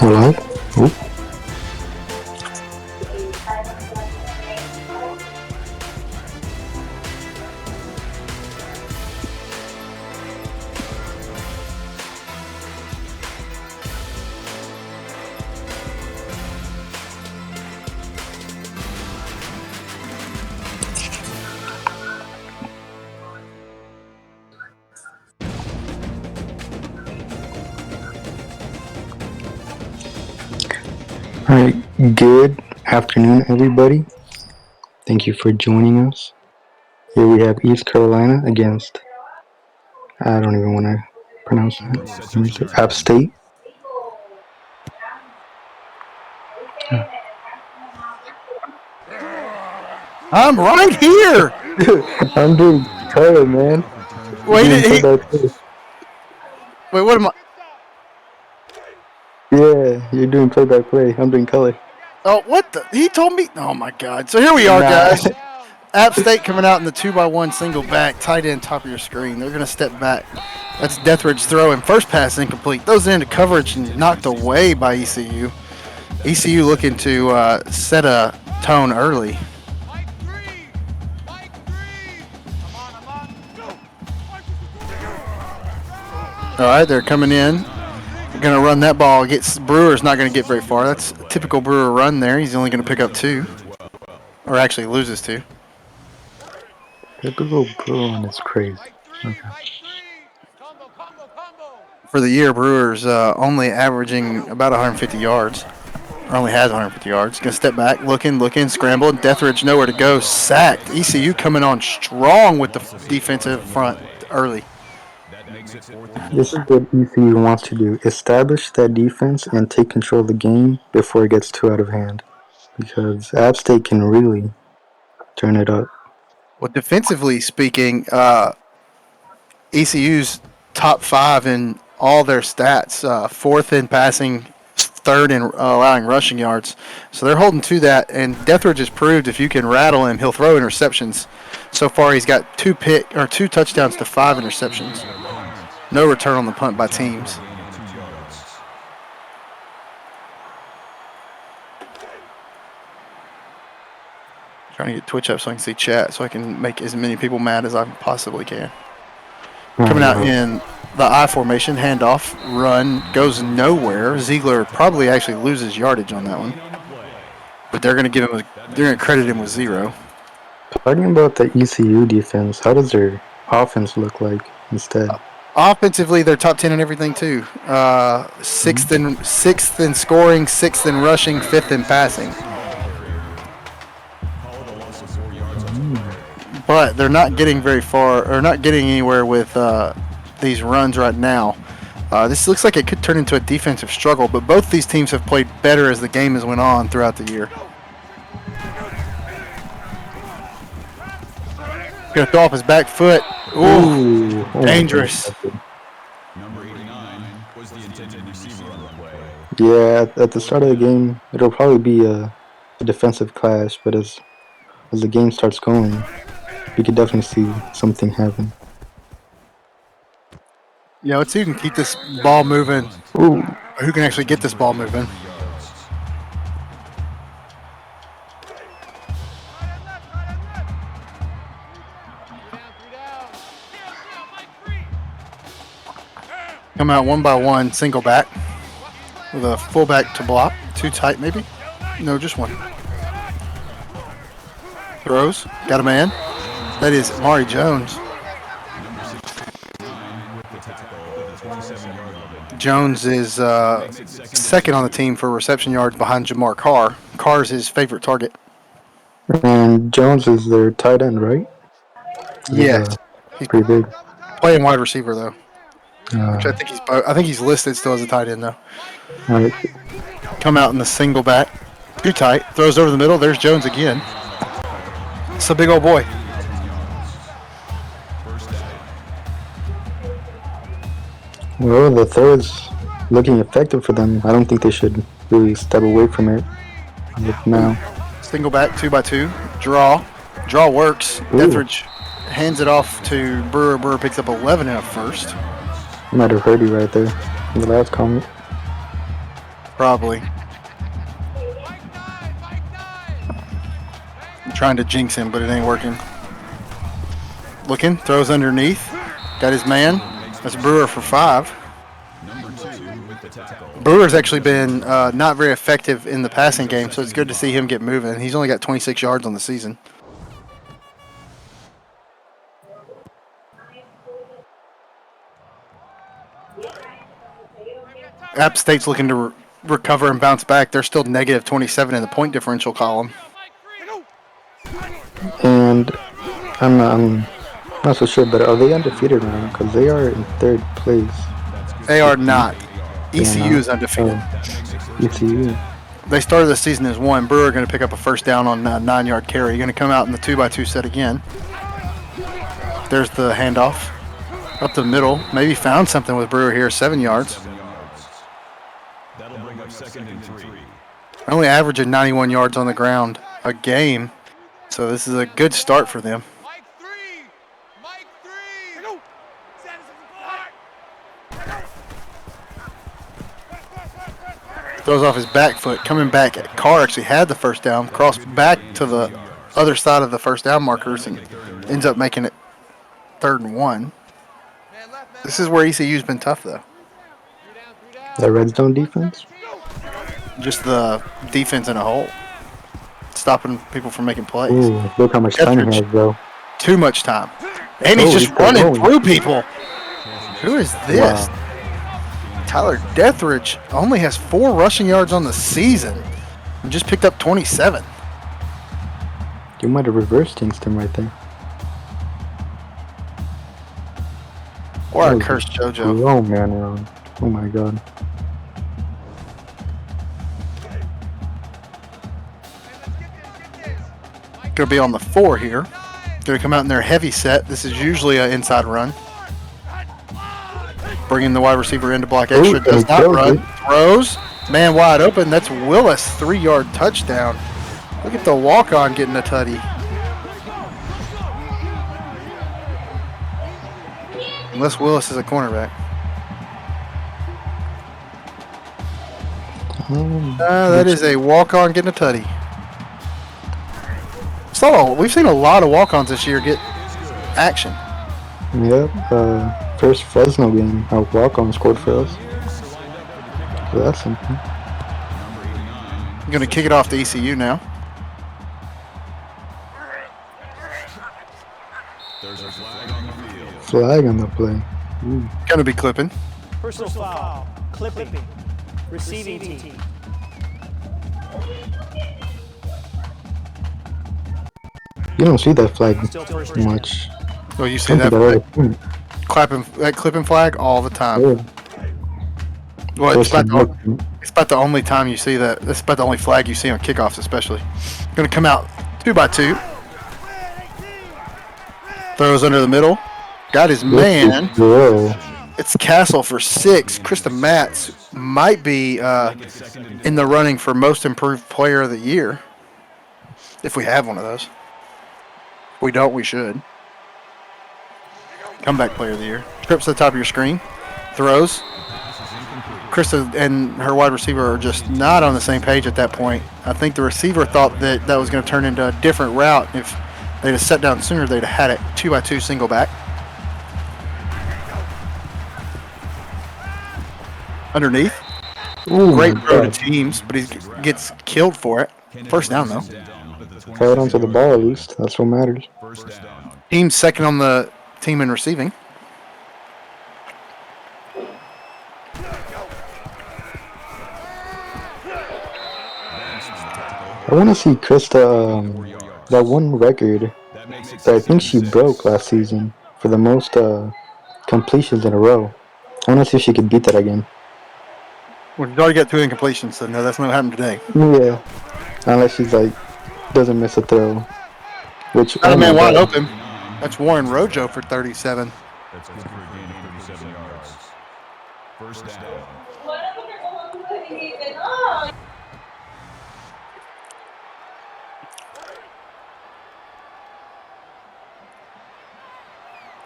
Hello? Oop. Alright, good afternoon, everybody. Thank you for joining us. Here we have East Carolina against, I don't even want to pronounce that, App State. I'm right here. I'm doing color, man. Wait, what am I? Yeah, you're doing play-by-play. I'm doing color. Oh, what the? He told me. Oh my God. So here we are, guys. App State coming out in the 2x1 single back, tight end, top of your screen. They're going to step back. That's Deathridge throwing. First pass incomplete. Those into coverage and knocked away by ECU. ECU looking to set a tone early. All right, they're coming in. They're going to run that ball. Brewer's not going to get very far. That's a typical Brewer run there. He's only going to pick up 2. Or actually loses 2. Typical Brewer, and it's crazy. Okay. For the year, Brewers only averaging about 150 yards. Or only has 150 yards. Going to step back, looking, scramble. Deathridge nowhere to go. Sacked. ECU coming on strong with the defensive front early. This is what ECU wants to do. Establish that defense and take control of the game before it gets too out of hand. Because App State can really turn it up. Well, defensively speaking, ECU's top 5 in all their stats. 4th in passing, 3rd in allowing rushing yards. So they're holding to that. And Deathridge has proved if you can rattle him, he'll throw interceptions. So far, he's got 2 touchdowns to 5 interceptions. No return on the punt by teams. Trying to get Twitch up so I can see chat, so I can make as many people mad as I possibly can. Coming out in the I formation, handoff, run, goes nowhere. Ziegler probably actually loses yardage on that one, but they're going to credit him with 0. Talking about the ECU defense, how does their offense look like instead? Offensively, they're top 10 in everything too. Sixth in scoring, 6th in rushing, 5th in passing. But they're not getting very far, or not getting anywhere with these runs right now. This looks like it could turn into a defensive struggle, but both these teams have played better as the game has went on throughout the year. Going to throw off his back foot. Ooh, dangerous. Yeah, at the start of the game, it'll probably be a defensive clash, but as the game starts going, we could definitely see something happen. Yeah, let's see who can keep this ball moving. Ooh. Who can actually get this ball moving. Come out 1 by 1, single back with a fullback to block. 2 tight, maybe? No, just 1. Throws. Got a man. That is Mari Jones. Jones is second on the team for reception yards behind Jamar Carr. Carr's his favorite target. And Jones is their tight end, right? Yes. He's pretty big. Playing wide receiver, though. Which I think he's listed still as a tight end, though. All right. Come out in the single back. Too tight. Throws over the middle. There's Jones again. It's a big old boy. Well, the throw is looking effective for them. I don't think they should really step away from it now. Single back, 2 by 2. Draw. Draw works. Ooh. Dethridge hands it off to Brewer. Brewer picks up 11 in a first. Might have heard you right there in the last comment. Probably. I'm trying to jinx him, but it ain't working. Looking, throws underneath. Got his man. That's Brewer for 5. Brewer's actually been not very effective in the passing game, so it's good to see him get moving. He's only got 26 yards on the season. App State's looking to recover and bounce back. They're still negative 27 in the point differential column. And I'm not so sure, but are they undefeated right now? Because they are in 3rd place. They are not. They are ECU not? is undefeated. ECU. They started the season as 1. Brewer going to pick up a first down on a 9-yard carry. Going to come out in the 2x2 set again. There's the handoff. Up the middle. Maybe found something with Brewer here. 7 yards. That'll bring up 2nd and 3. Only averaging 91 yards on the ground a game. So this is a good start for them. Throws off his back foot. Coming back, Carr actually had the first down. Crossed back to the other side of the first down markers and ends up making it 3rd and 1. This is where ECU's been tough, though. The red zone defense? Just the defense in a whole. Stopping people from making plays. Ooh, look how much time he has, though. Too much time. And he's just running through people. Who is this? Wow. Tyler Dethridge only has 4 rushing yards on the season and just picked up 27. You might have reverse jinxed him right there. Or a cursed JoJo. Oh, man, around. Oh, my God. Going to be on the 4 here. Going to come out in their heavy set. This is usually an inside run. Bringing the wide receiver in to block extra. Does not run. Throws. Man wide open. That's Willis. 3-yard touchdown. Look at the walk-on getting a tutty. Unless Willis is a cornerback. That is a walk-on getting a tutty. So we've seen a lot of walk-ons this year get action. Yep. First Fresno game, a walk-on scored for us. So that's something. I'm going to kick it off to ECU now. There's a flag on the field. Flag on the play. Going to be clipping. Personal foul. Clipping. Receiving team. You don't see that flag much. Oh, you see that clipping flag all the time. Yeah. Well, it's about the only time you see that. It's about the only flag you see on kickoffs, especially. Going to come out 2x2. Throws under the middle. Got his man. It's Castle for 6. Krista Matz might be in the running for most improved player of the year. If we have one of those. If we don't, we should. Comeback player of the year. Trips to the top of your screen. Throws. Krista and her wide receiver are just not on the same page at that point. I think the receiver thought that that was going to turn into a different route. If they'd have set down sooner, they'd have had it 2x2 single back. Underneath. Ooh, great throw to teams, but he gets killed for it. First down, though. Right onto the ball, at least. That's what matters. Team's second on the team in receiving. I want to see Krista, that one record that I think she broke last season for the most completions in a row. I want to see if she could beat that again. Well, she's already got 2 incompletions, so no, that's not happening today. Yeah, unless she's like doesn't miss a throw. Which Got a man wide open. That's Warren Rojo for 37. That's good for a gain of 37 yards. First down.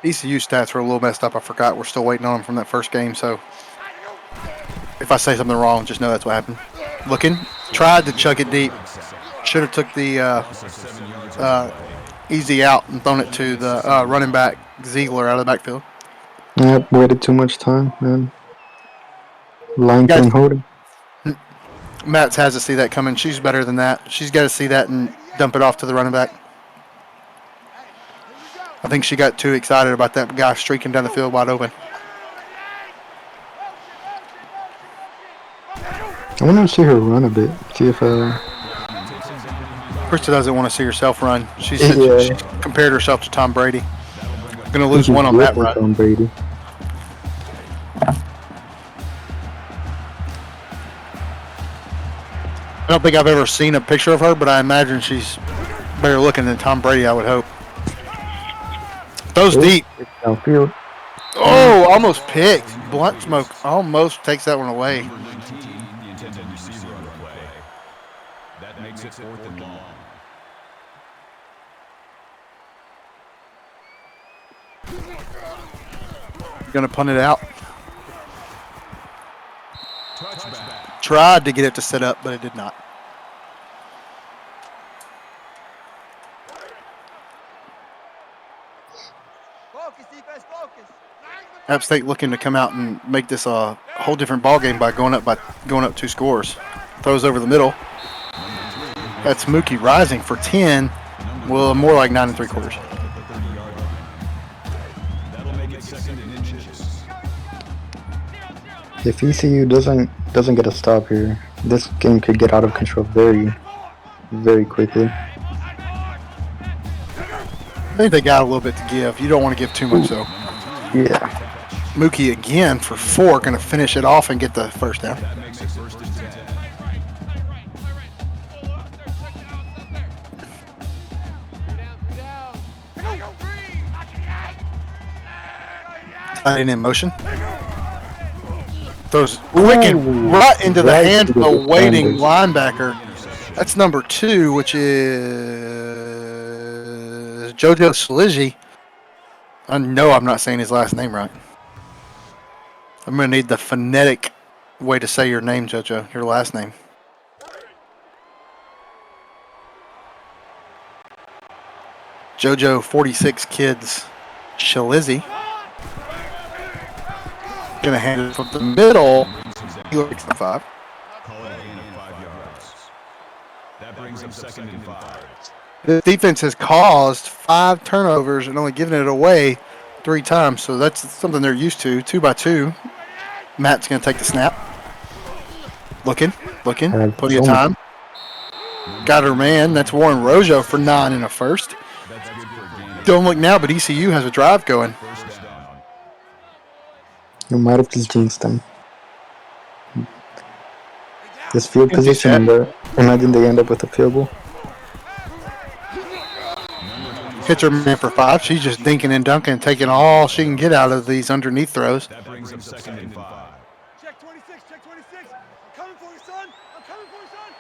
ECU stats were a little messed up. I forgot. We're still waiting on them from that first game. So if I say something wrong, just know that's what happened. Looking. Tried to chuck it deep. Should have took the easy out and thrown it to the running back, Ziegler, out of the backfield. Yep, waited too much time, man. Line Guys- couldn't hold him. Matt's has to see that coming. She's better than that. She's got to see that and dump it off to the running back. I think she got too excited about that guy streaking down the field wide open. I want to see her run a bit. See if Krista doesn't want to see herself run. She compared herself to Tom Brady. Going to lose one on that run. Tom Brady. I don't think I've ever seen a picture of her, but I imagine she's better looking than Tom Brady, I would hope. Throws deep. Downfield. Oh, almost picked. Blunt smoke almost takes that one away. That makes it 4th and long. Going to punt it out. Tried to get it to set up, but it did not. App State looking to come out and make this a whole different ball game by going up 2 scores. Throws over the middle. That's Mookie rising for 10. Well, more like 9 3/4. That'll make it 2nd and inches. If ECU doesn't get a stop here, this game could get out of control very, very quickly. I think they got a little bit to give. You don't want to give too much, though. Yeah. Mookie again for 4, going to finish it off and get the first down. That makes it 1st and 10. Tight end in motion. Throws quick and right into the hands of the waiting linebacker. That's number 2, which is JoJo Salizzi. I know I'm not saying his last name right. I'm going to need the phonetic way to say your name, JoJo, your last name. JoJo 46 Kids Salizzi. Going to hand it from the middle. He looks the 5. Call it a gain of 5 yards. That brings up 2nd and 5. The defense has caused 5 turnovers and only given it away 3 times, so that's something they're used to. 2 by 2. Matt's going to take the snap. Looking, plenty of time. Got her man. That's Warren Rojo for 9 and a first. That's good for a gain of Don't look now, but ECU has a drive going. 1st down. You might have just jinxed them. This field position, imagine they end up with a field goal. Hits her man for 5. She's just dinking and dunking, taking all she can get out of these underneath throws. That brings up 2nd and 5. Check 26, check 26. I'm coming for you, son. I'm coming for you, son.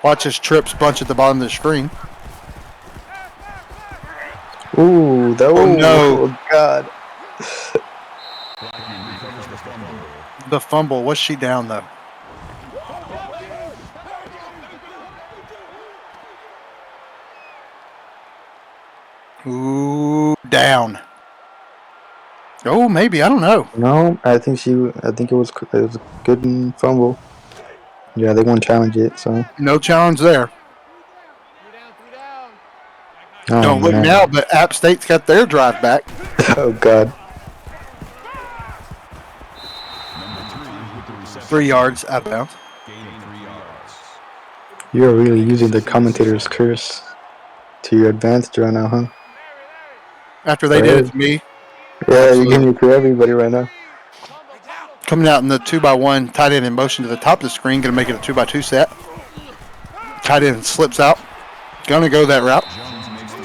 Watch his trips bunch at the bottom of the screen. Ooh, that was no. Oh God. Recovers the fumble. The fumble. Was she down, though? Ooh, down. Oh, maybe. I don't know. No, I think it was a good fumble. Yeah, they won't challenge it, so. No challenge there. Oh, Don't look man. now, but App State's got their drive back. Oh God. 3 yards out of bounds. Gain of 3 yards. You're really using the commentator's curse to your advantage right now, huh? After they did it to me, Yeah, you're giving it to everybody right now. coming out in the 2x1, tight end in motion to the top of the screen, going to make it a 2x2 set. Tight end slips out, going to go that route.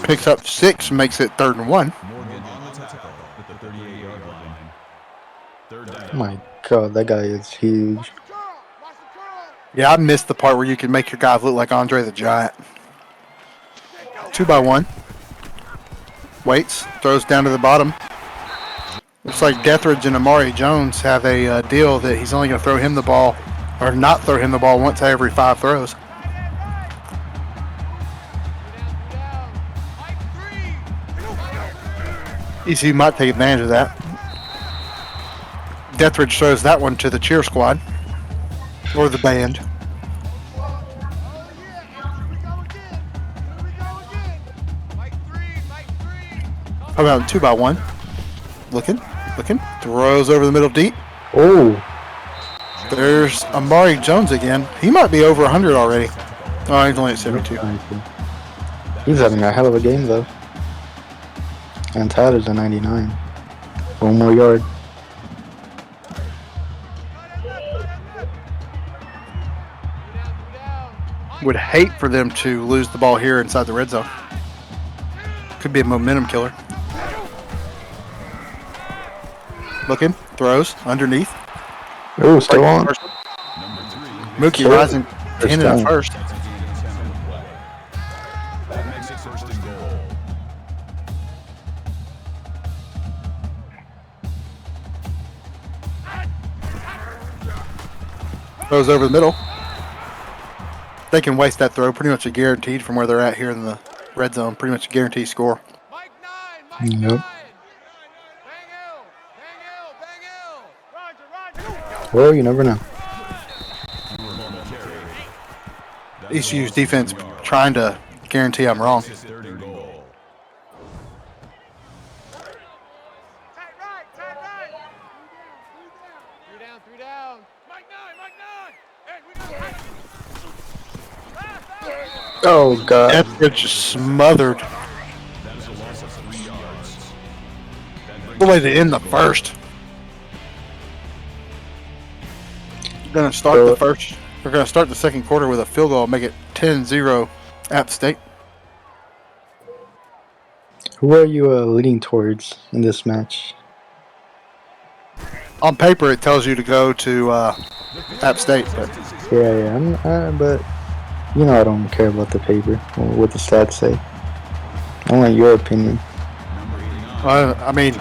Picks up 6, makes it 3rd and 1. Morgan on the tackle at the 38-yard line. 3rd down. Oh my God, that guy is huge. Yeah, I missed the part where you can make your guy look like Andre the Giant. 2x1. Waits, throws down to the bottom. Looks like Dethridge and Amari Jones have a deal that he's only going to throw him the ball, or not throw him the ball once every 5 throws. ECU might take advantage of that. Dethridge throws that one to the cheer squad, or the band. How about 2x1? Looking, throws over the middle deep. Oh, There's Amari Jones again. He might be over 100 already. Oh, he's only at 72. he's having a hell of a game though. And Tyler's a 99. One more yard. Would hate for them to lose the ball here inside the red zone. Could be a momentum killer. Looking, throws underneath. Oh, still on. Mookie rising 10 in the first. That makes it first and goal. Throws over the middle. They can waste that throw. Pretty much a guaranteed from where they're at here in the red zone. Pretty much a guaranteed score. Yep. Well, you never know. ECU's defense trying to guarantee I'm wrong. Third and goal. Three down. Mike nine. Hey, we got Oh God. Dethridge smothered. That is a loss of 3 yards. The way to end the first. Going to start the first. We're going to start the second quarter with a field goal, make it 10-0 App State. Who are you leaning towards in this match? On paper, it tells you to go to App State, but Yeah. But you know I don't care about the paper or what the stats say. I want your opinion. I mean,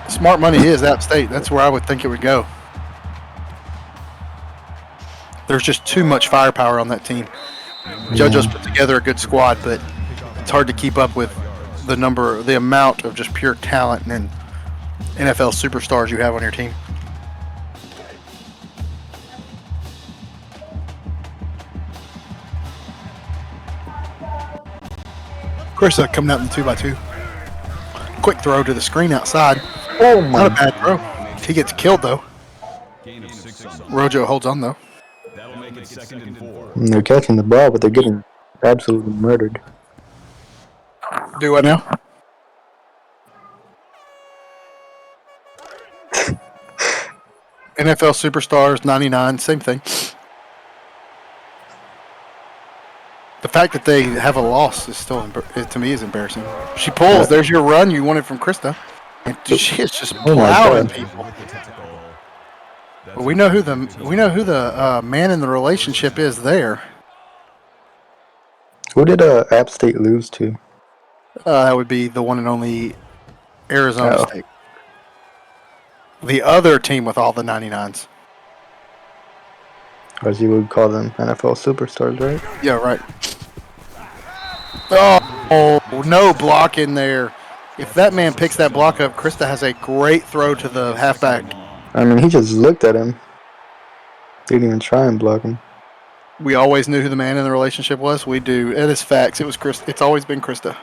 smart money is App State. That's where I would think it would go. There's just too much firepower on that team. JoJo's put together a good squad, but it's hard to keep up with the amount of just pure talent and NFL superstars you have on your team. Krista coming out in the 2x2. Quick throw to the screen outside. Oh Not a my! bad throw. He gets killed though. Gain of 6 on the Rojo holds on though. That'll make it second and 4. They're catching the ball, but they're getting absolutely murdered. Do what now? NFL superstars, 99, same thing. The fact that they have a loss is still, to me, is embarrassing. She pulls. There's your run you wanted from Krista. And she is just Oh my plowing God. people. But we know who the man in the relationship is there. Who did App State lose to? That would be the one and only Arizona Oh. State. The other team with all the 99s. Or as you would call them, NFL superstars, right? Yeah, right. Oh, no block in there. If that man picks that block up, Krista has a great throw to the halfback. I mean, he just looked at him. Didn't even try and block him. We always knew who the man in the relationship was. We do. It is facts. It was Krista. It's always been Krista.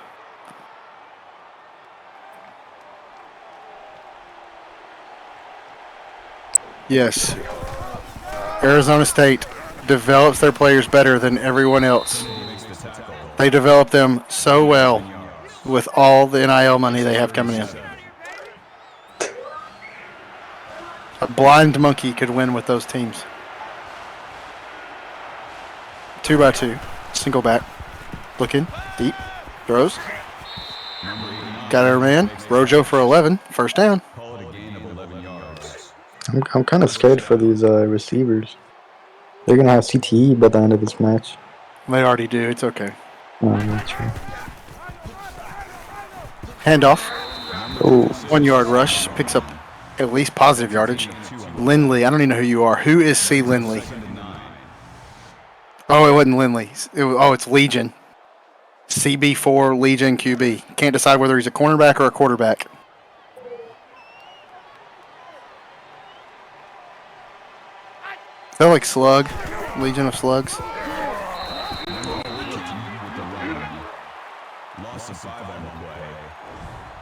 Yes. Arizona State develops their players better than everyone else. They develop them so well with all the NIL money they have coming in. A blind monkey could win with those teams. 2x2. Single back. Looking. Deep. Throws. Got our man. Rojo for 11. First down. Call it a gain of 11 yards. I'm kind of scared for these receivers. They're going to have CTE by the end of this match. They already do. It's okay. Oh, that's true. Handoff. Oh, 1 yard rush. Picks up at least positive yardage. Lindley. I don't even know who you are. Who is C. Lindley? Oh, it wasn't Lindley. It's Legion. CB4 Legion QB. Can't decide whether he's a cornerback or a quarterback. Is that like Slug? Legion of Slugs?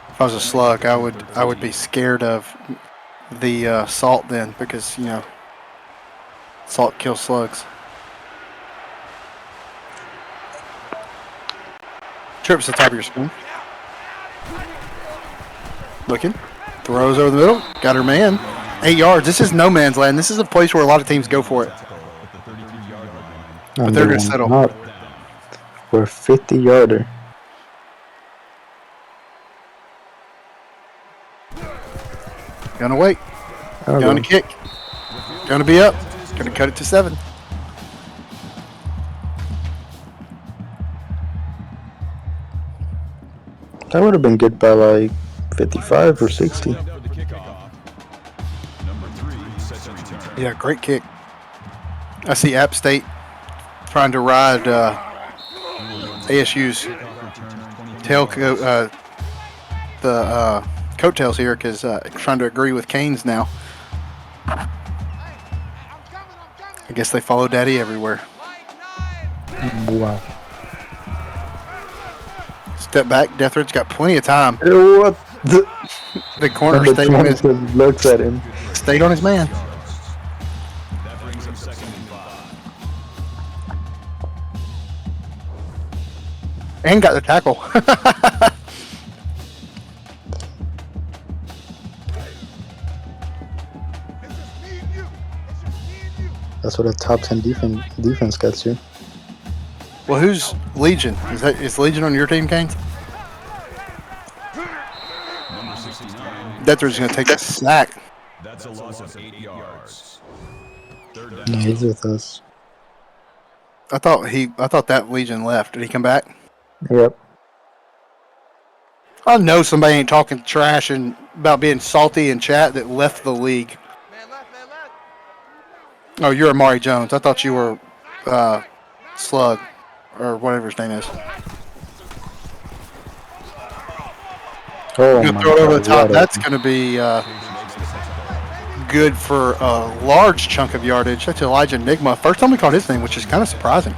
If I was a slug, I would be scared of the salt then, because salt kills slugs. Trips the top of your screen. Looking. Throws over the middle. Got her man. 8 yards. This is no man's land. This is a place where a lot of teams go for it. But they're going to settle. For a 50-yarder. Gonna wait. Gonna kick. Gonna be up. Gonna cut it to 7. That would have been good by like 55 or 60. Yeah, great kick. I see App State trying to ride ASU's coattails here, because trying to agree with Canes now. I guess they follow Daddy everywhere. Wow. Step back. Deathridge got plenty of time. What the? The corner Number stayed on 20 looks at him. Stayed on his man. And got the tackle. That's what a top 10 defense gets you. Well, who's Legion? Is Legion on your team, Kane? Deathridge's going to take a sack. That's a loss of 8 yards. No, he's with us. I thought that Legion left. Did he come back? Yep. I know somebody ain't talking trash and about being salty in chat that left the league. Oh, you're Amari Jones. I thought you were Slug, or whatever his name is. Oh, You're gonna throw it over the top. That's going to be good for a large chunk of yardage. That's Elijah Enigma. First time we caught his name, which is kind of surprising.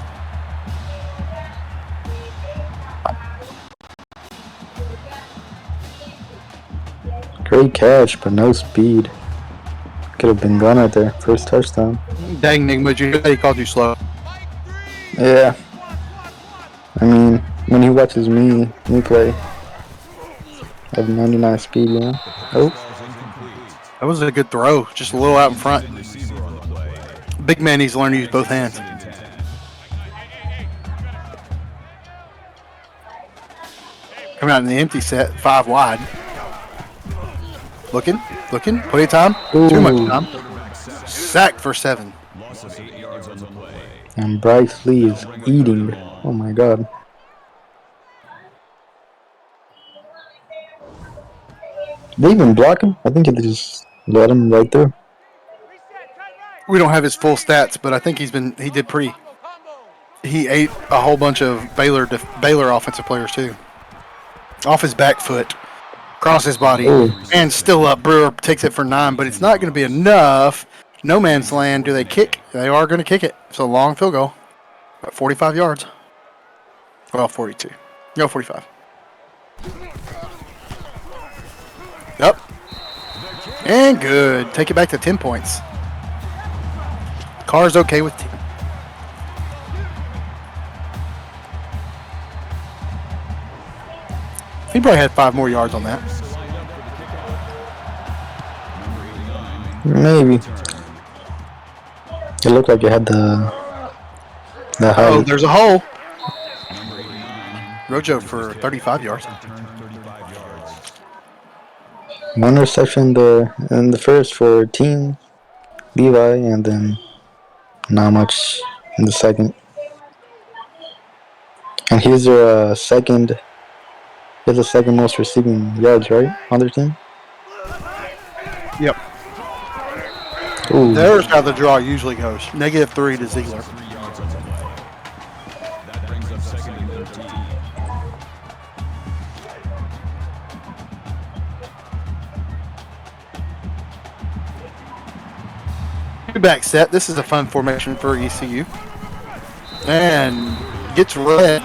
Great catch, but no speed. Could have been gone right there. First touchdown. Dang, Enigma, did you hear that he called you slow? Yeah. I mean, when he watches me play, I have 99 speed, you know? Oh. That was a good throw. Just a little out in front. Big man needs to learn to use both hands. Coming out in the empty set, 5 wide. Looking, plenty of time, too much time. Sack for 7. And Bryce Lee is eating. Oh my god. They even block him? I think they just let him right there. We don't have his full stats, but I think he ate a whole bunch of Baylor offensive players too. Off his back foot. Across his body, and still up. Brewer takes it for 9, but it's not going to be enough. No man's land. Do they kick? They are going to kick it. It's a long field goal. About 45 yards. Well, 42. No, 45. Yep. And good. Take it back to 10 points. Carr's okay with 10. He probably had 5 more yards on that. Maybe. It looked like it had the height. Oh, there's a hole. Rojo for 35 yards. One reception in the first for Team Levi, and then not much in the second. And here's their second has the second most receiving yards, right, on their team? Yep. Ooh, There's how the draw usually goes. -3 to Ziegler. 3 yards on the play. That brings up 2nd and 13. Two-back set. This is a fun formation for ECU. And gets read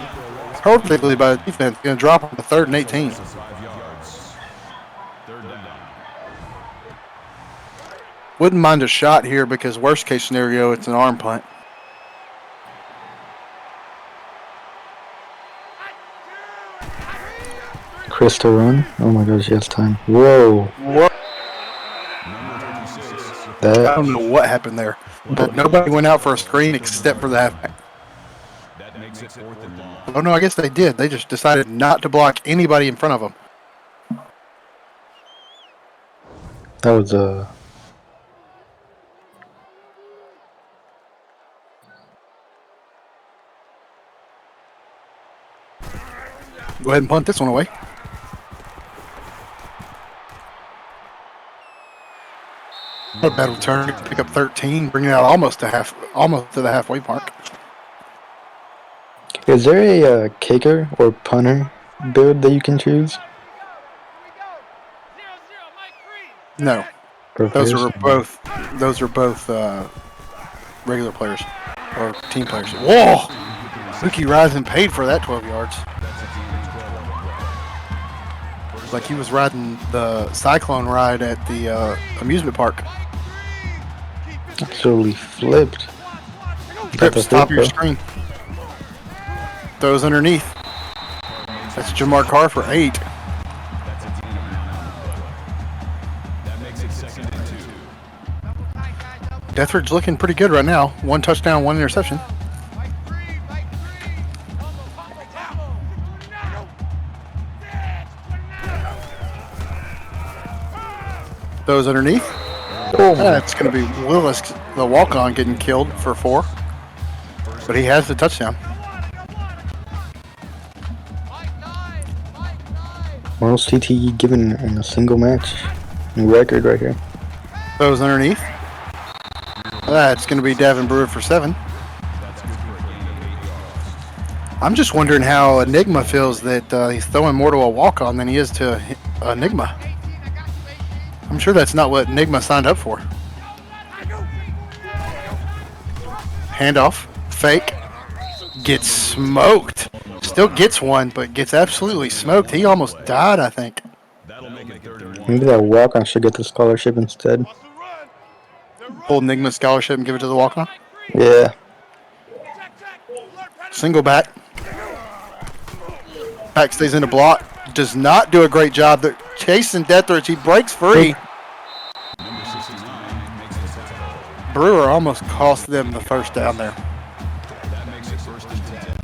perfectly by the defense. Going to drop on the 3rd and 18. 5 yards. 3rd down. Wouldn't mind a shot here because worst case scenario, it's an arm punt. Chris to run. Oh my gosh, he has time. Whoa. Whoa. Number 36. I That don't know what happened there. But nobody went out for a screen except for the halfback. That makes it 4th and long. Oh, no, I guess they did. They just decided not to block anybody in front of them. was Go ahead and punt this one away. Not a bad return. Pick up 13, bring it out almost to the halfway mark. Is there a kicker or punter build that you can choose? No, For those players? are both regular players or team players. Whoa! Suki Rising paid for that 12 yards. Like he was riding the Cyclone ride at the amusement park. Absolutely flipped. Trips the top of your flip, screen. Throws underneath. That's Jamar Carr for 8. That makes it 2nd and 2. Dethridge looking pretty good right now. 1 touchdown, 1 interception. Those underneath. Oh, That's going to be Willis, the walk-on, getting killed for 4. But he has the touchdown. most TTE given in a single match. New record right here. Those underneath. That's going to be Davin Brewer for 7. I'm just wondering how Enigma feels that he's throwing more to a walk-on than he is to Enigma. I'm sure that's not what Enigma signed up for. Handoff. Fake. Gets smoked. Still gets one, but gets absolutely smoked. He almost died, I think. That'll make it 3rd and 1. Maybe that walk-on should get the scholarship instead. Pull Enigma scholarship and give it to the walk-on. Yeah. Single back. Back stays in the block. Does not do a great job. They're chasing Dethridge. He breaks free. Number 69 makes it 6. Brewer almost cost them the first down there. That makes it 1st and 10.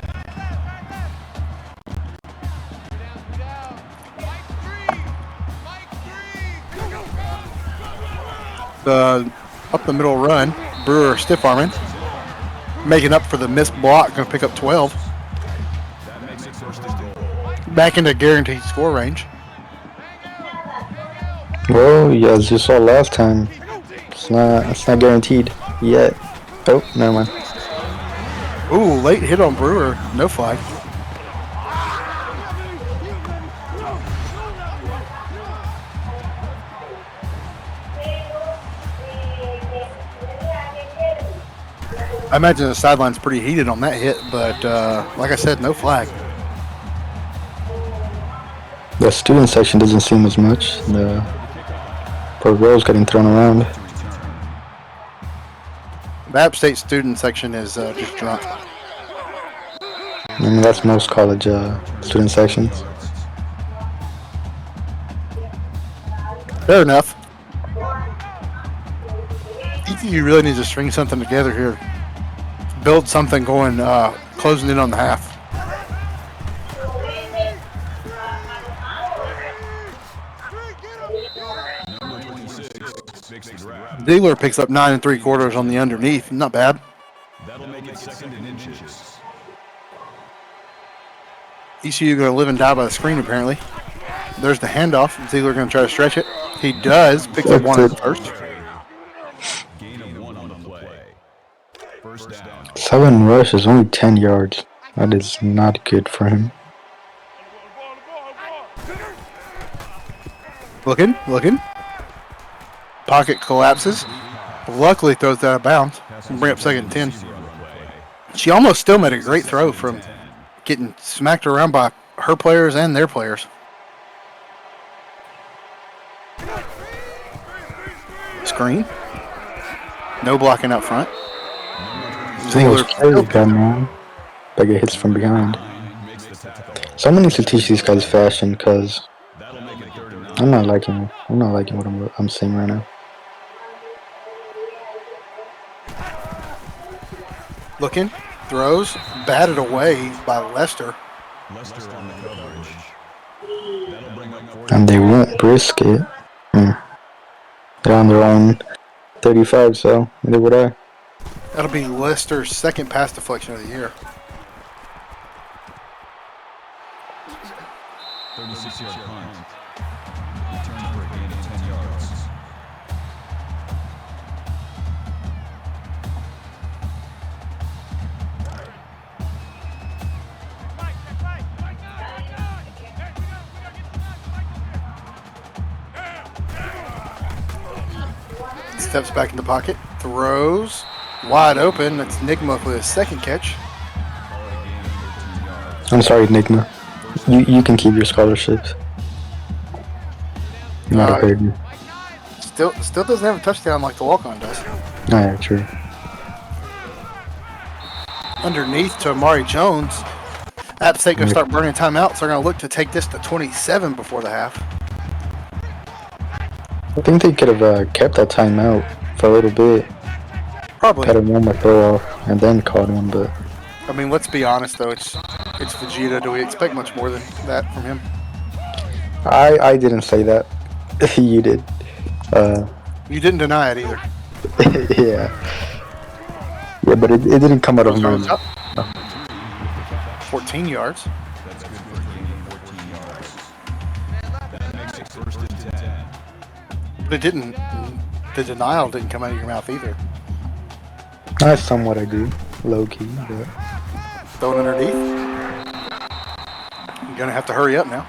The up the middle run. Brewer stiff arming. Making up for the missed block. Going to pick up 12. That makes it 1st and 10. Back into guaranteed score range. Well, yeah, as you saw last time, it's not guaranteed yet. Oh, never mind. Ooh, late hit on Brewer. No flag. I imagine the sideline's pretty heated on that hit, but like I said, no flag. The student section doesn't seem as much. The poor girls getting thrown around. The App State student section is just drunk. I mean, that's most college student sections. Fair enough. ECU really needs to string something together here. Build something going, closing in on the half. Number 26 makes the grab. Ziegler picks up 9 3/4 on the underneath. Not bad. That'll make it 2nd and inches. ECU going to live and die by the screen, apparently. There's the handoff. Ziegler going to try to stretch it. He does. Picks up one at first. Gain of 1 on the play. First down. 7 rush is only 10 yards. That is not good for him. Looking. Pocket collapses. Luckily throws that out of bounds. And bring up 2nd and 10. She almost still made a great throw from getting smacked around by her players and their players. Screen. No blocking up front. Ziegler carries that man. But get hits from behind. Someone needs to teach these guys fashion, because I'm not liking what I'm seeing right now. Looking, throws, batted away by Lester. And they won't risk it. They're on their own 35, so neither would I. That'll be Lester's 2nd pass deflection of the year. 36-yard punt. Return for a gain of 10 yards. Steps back in the pocket, throws, wide open. That's Nigma for his 2nd catch. I'm sorry, Nigma. You can keep your scholarships. Not a big. Still doesn't have a touchdown like the walk-on does. Yeah, true. Underneath to Amari Jones. App State going to start burning timeouts. So they're going to look to take this to 27 before the half. I think they could have kept that timeout for a little bit. Probably. Had a moment throw off and then caught one, but I mean, let's be honest though. It's Vegeta. Do we expect much more than that from him? I didn't say that. You did. You didn't deny it either. Yeah, but it didn't come out of Throws nowhere. up. 14 yards. That's good for a gain of 14 yards. That makes it 1st and 10. But it didn't. The denial didn't come out of your mouth either. That's somewhat I do, low key, but Throw it underneath. You're gonna have to hurry up now.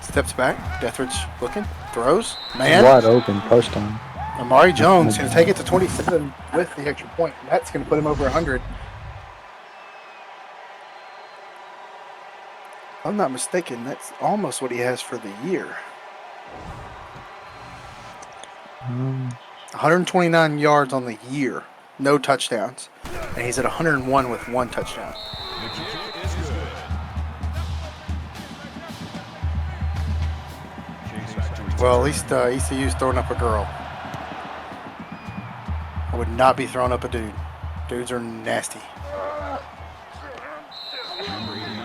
Steps back. Deathridge looking. Throws. Man. wide open touchdown. Amari Jones going to take it to 27 with the extra point. That's going to put him over 100. If I'm not mistaken, that's almost what he has for the year. 129 yards on the year. No touchdowns. And he's at 101 with 1 touchdown. Well, at least ECU's throwing up a girl. I would not be throwing up a dude. Dudes are nasty.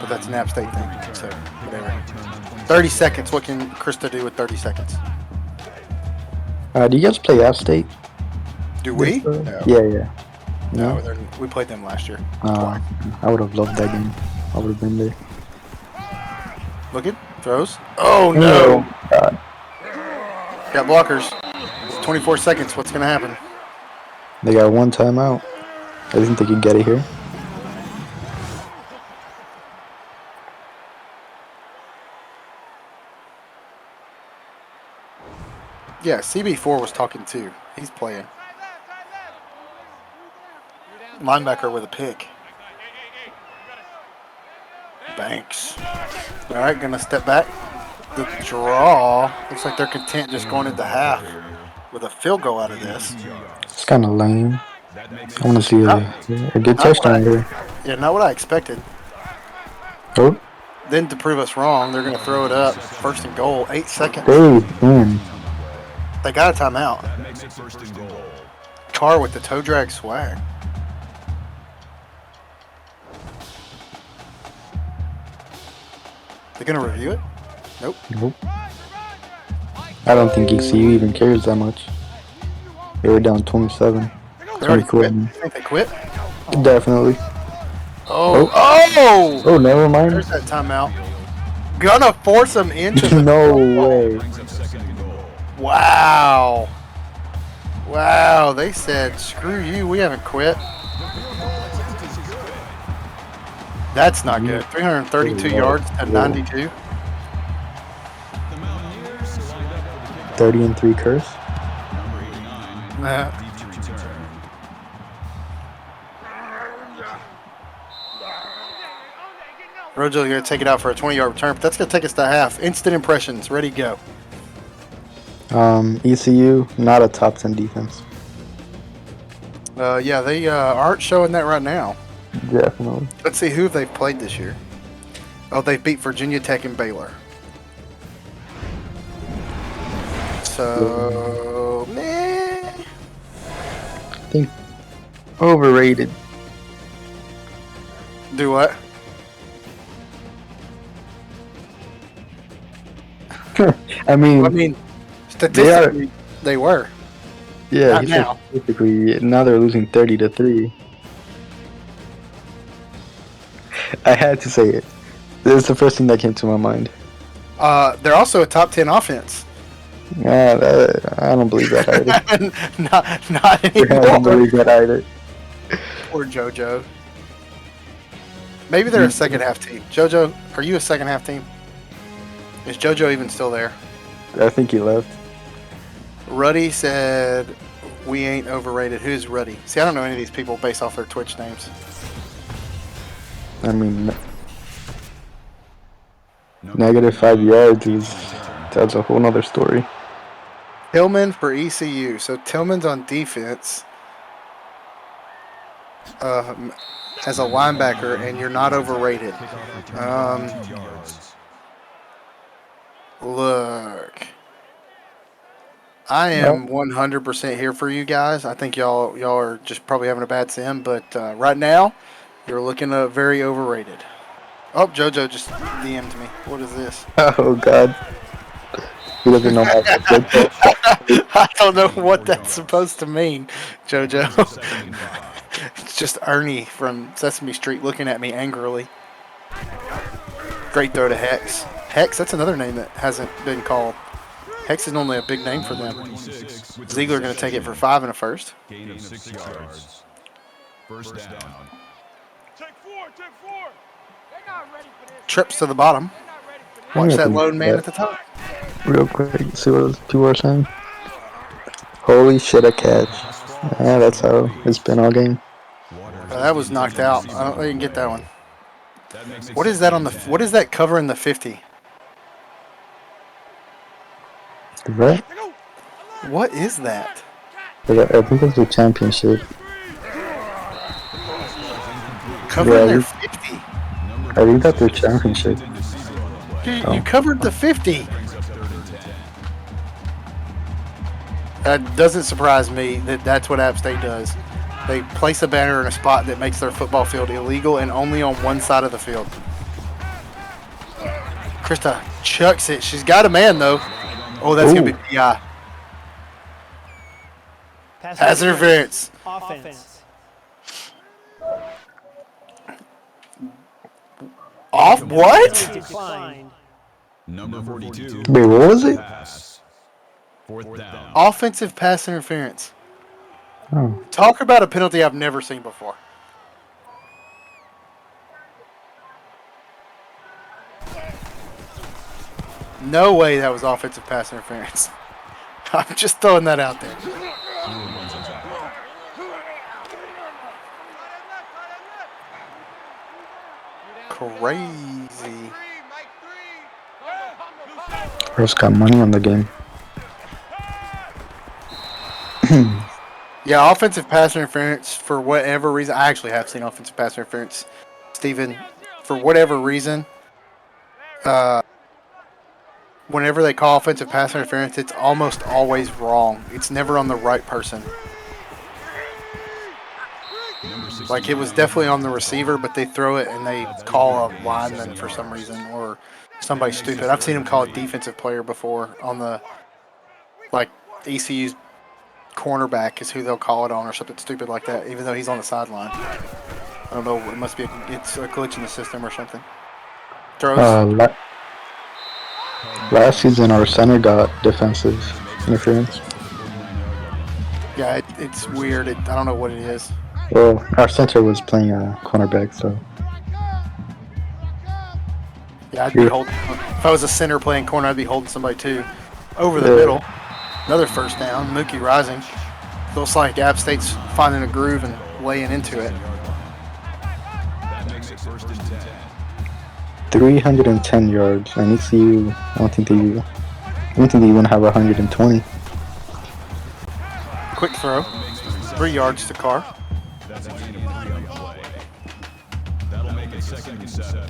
But that's an App State thing, so whatever. 30 seconds. What can Krista do with 30 seconds? Do you guys play App State? Do we? No. Yeah. No, we played them last year. I would have loved that game. I would have been there. Looking, throws. Oh no! God. Got blockers. 24 seconds. What's gonna happen? They got 1 timeout. I think they can get it here. Yeah, CB4 was talking too. He's playing. Linebacker with a pick. Banks. All right, gonna step back. The draw. Looks like they're content just going into half with a field goal out of this. It's kind of lame. I want to see a good touchdown here. Yeah, not what I expected. Oh, Then to prove us wrong, they're gonna throw it up. 1st and goal. 8 seconds. man. They got a timeout. That makes it 1st and goal. Carr with the toe drag swag. They're gonna review it? Nope. I don't think ECU even cares that much. They were down 27. They already quit. quitting. You think they quit? Definitely. Oh! Oh, never mind. There's that timeout. Gonna force them into the No field goal. way. Brings up second and goal. Wow. Wow, they said, screw you, we haven't quit. That's not good. 332 yards to 92. The Mountaineers line up for the kickoff. 30-3 curse. Number 89. Yeah. Deep to return. Rojo's going to take it out for a 20-yard return, but that's going to take us to half. Instant impressions. Ready, go. ECU, not a top 10 defense. Yeah, they aren't showing that right now. Definitely. Let's see who they've played this year. Oh, they beat Virginia Tech and Baylor. So, meh. I think overrated. Do what? I mean, I mean, statistically, they were. yeah, not he now. said specifically, now they're losing 30-3. I had to say it. This is the first thing that came to my mind. They're also a top 10 offense. Yeah, I don't believe that either. not I don't anymore. believe that either. Poor JoJo. Maybe they're a second half team. JoJo, are you a second half team? Is JoJo even still there? I think he left. Ruddy said, we ain't overrated. Who's Ruddy? See, I don't know any of these people based off their Twitch names. I mean, negative 5 yards that's a whole nother story. Tillman for ECU. So Tillman's on defense as a linebacker, and you're not overrated. Look, I am 100% here for you guys. I think y'all are just probably having a bad sim, but right now you're looking very overrated. Oh, JoJo just DM'd me. What is this? Oh, God. He doesn't know how to football. I don't know what that's supposed to mean, JoJo. Second and 5. It's just Ernie from Sesame Street looking at me angrily. Great throw to Hex. Hex, that's another name that hasn't been called. Hex is normally a big name for them. 26 with Ziegler going to take it for 5 and a first. gain of 6 yards. First down. Take four, take four. They're not ready for this. Trips to the bottom. They're not ready for this. I'm Watch gonna that think lone man that at the top. real quick, see what people are saying. Holy shit, a catch. Yeah, that's how it's been all game. That was knocked out. I didn't get that one. That makes it What is that on the? What is that covering the 50? Is that? What is that? I think it's the championship. Covering Yeah, their you- 50. I think that's their championship. You covered the 50. That doesn't surprise me that that's what App State does. They place a banner in a spot that makes their football field illegal and only on one side of the field. Krista chucks it. She's got a man, though. Oh, that's going to be PI. Pass interference. Offense. Off what? Declined. Number 42. Wait, what was it? Pass. Fourth down. Offensive pass interference. Oh. Talk about a penalty I've never seen before. No way that was offensive pass interference. I'm just throwing that out there. Crazy. Rose got money on the game. Yeah, offensive pass interference for whatever reason. I actually have seen offensive pass interference, Steven. For whatever reason, whenever they call offensive pass interference, it's almost always wrong. It's never on the right person. Like, it was definitely on the receiver, but they throw it and they call a lineman for some reason or somebody stupid. I've seen them call a defensive player before on the, like, ECU's cornerback is who they'll call it on or something stupid like that, even though he's on the sideline. I don't know. It must be it's a glitch in the system or something. Throws. Last season, our center got defensive interference. Yeah, it's weird. I don't know what it is. Well, our center was playing a cornerback, so. Yeah, I'd be holding. If I was a center playing corner, I'd be holding somebody too. Over the middle. Another first down. Mookie rising. Looks like App State's finding a groove and laying into it. That makes it first and 10. 310 yards, and ECU, I don't think they want to have 120. Quick throw. 3 yards to Carr. That's a gain of 3 on the play. That'll make it second and 7.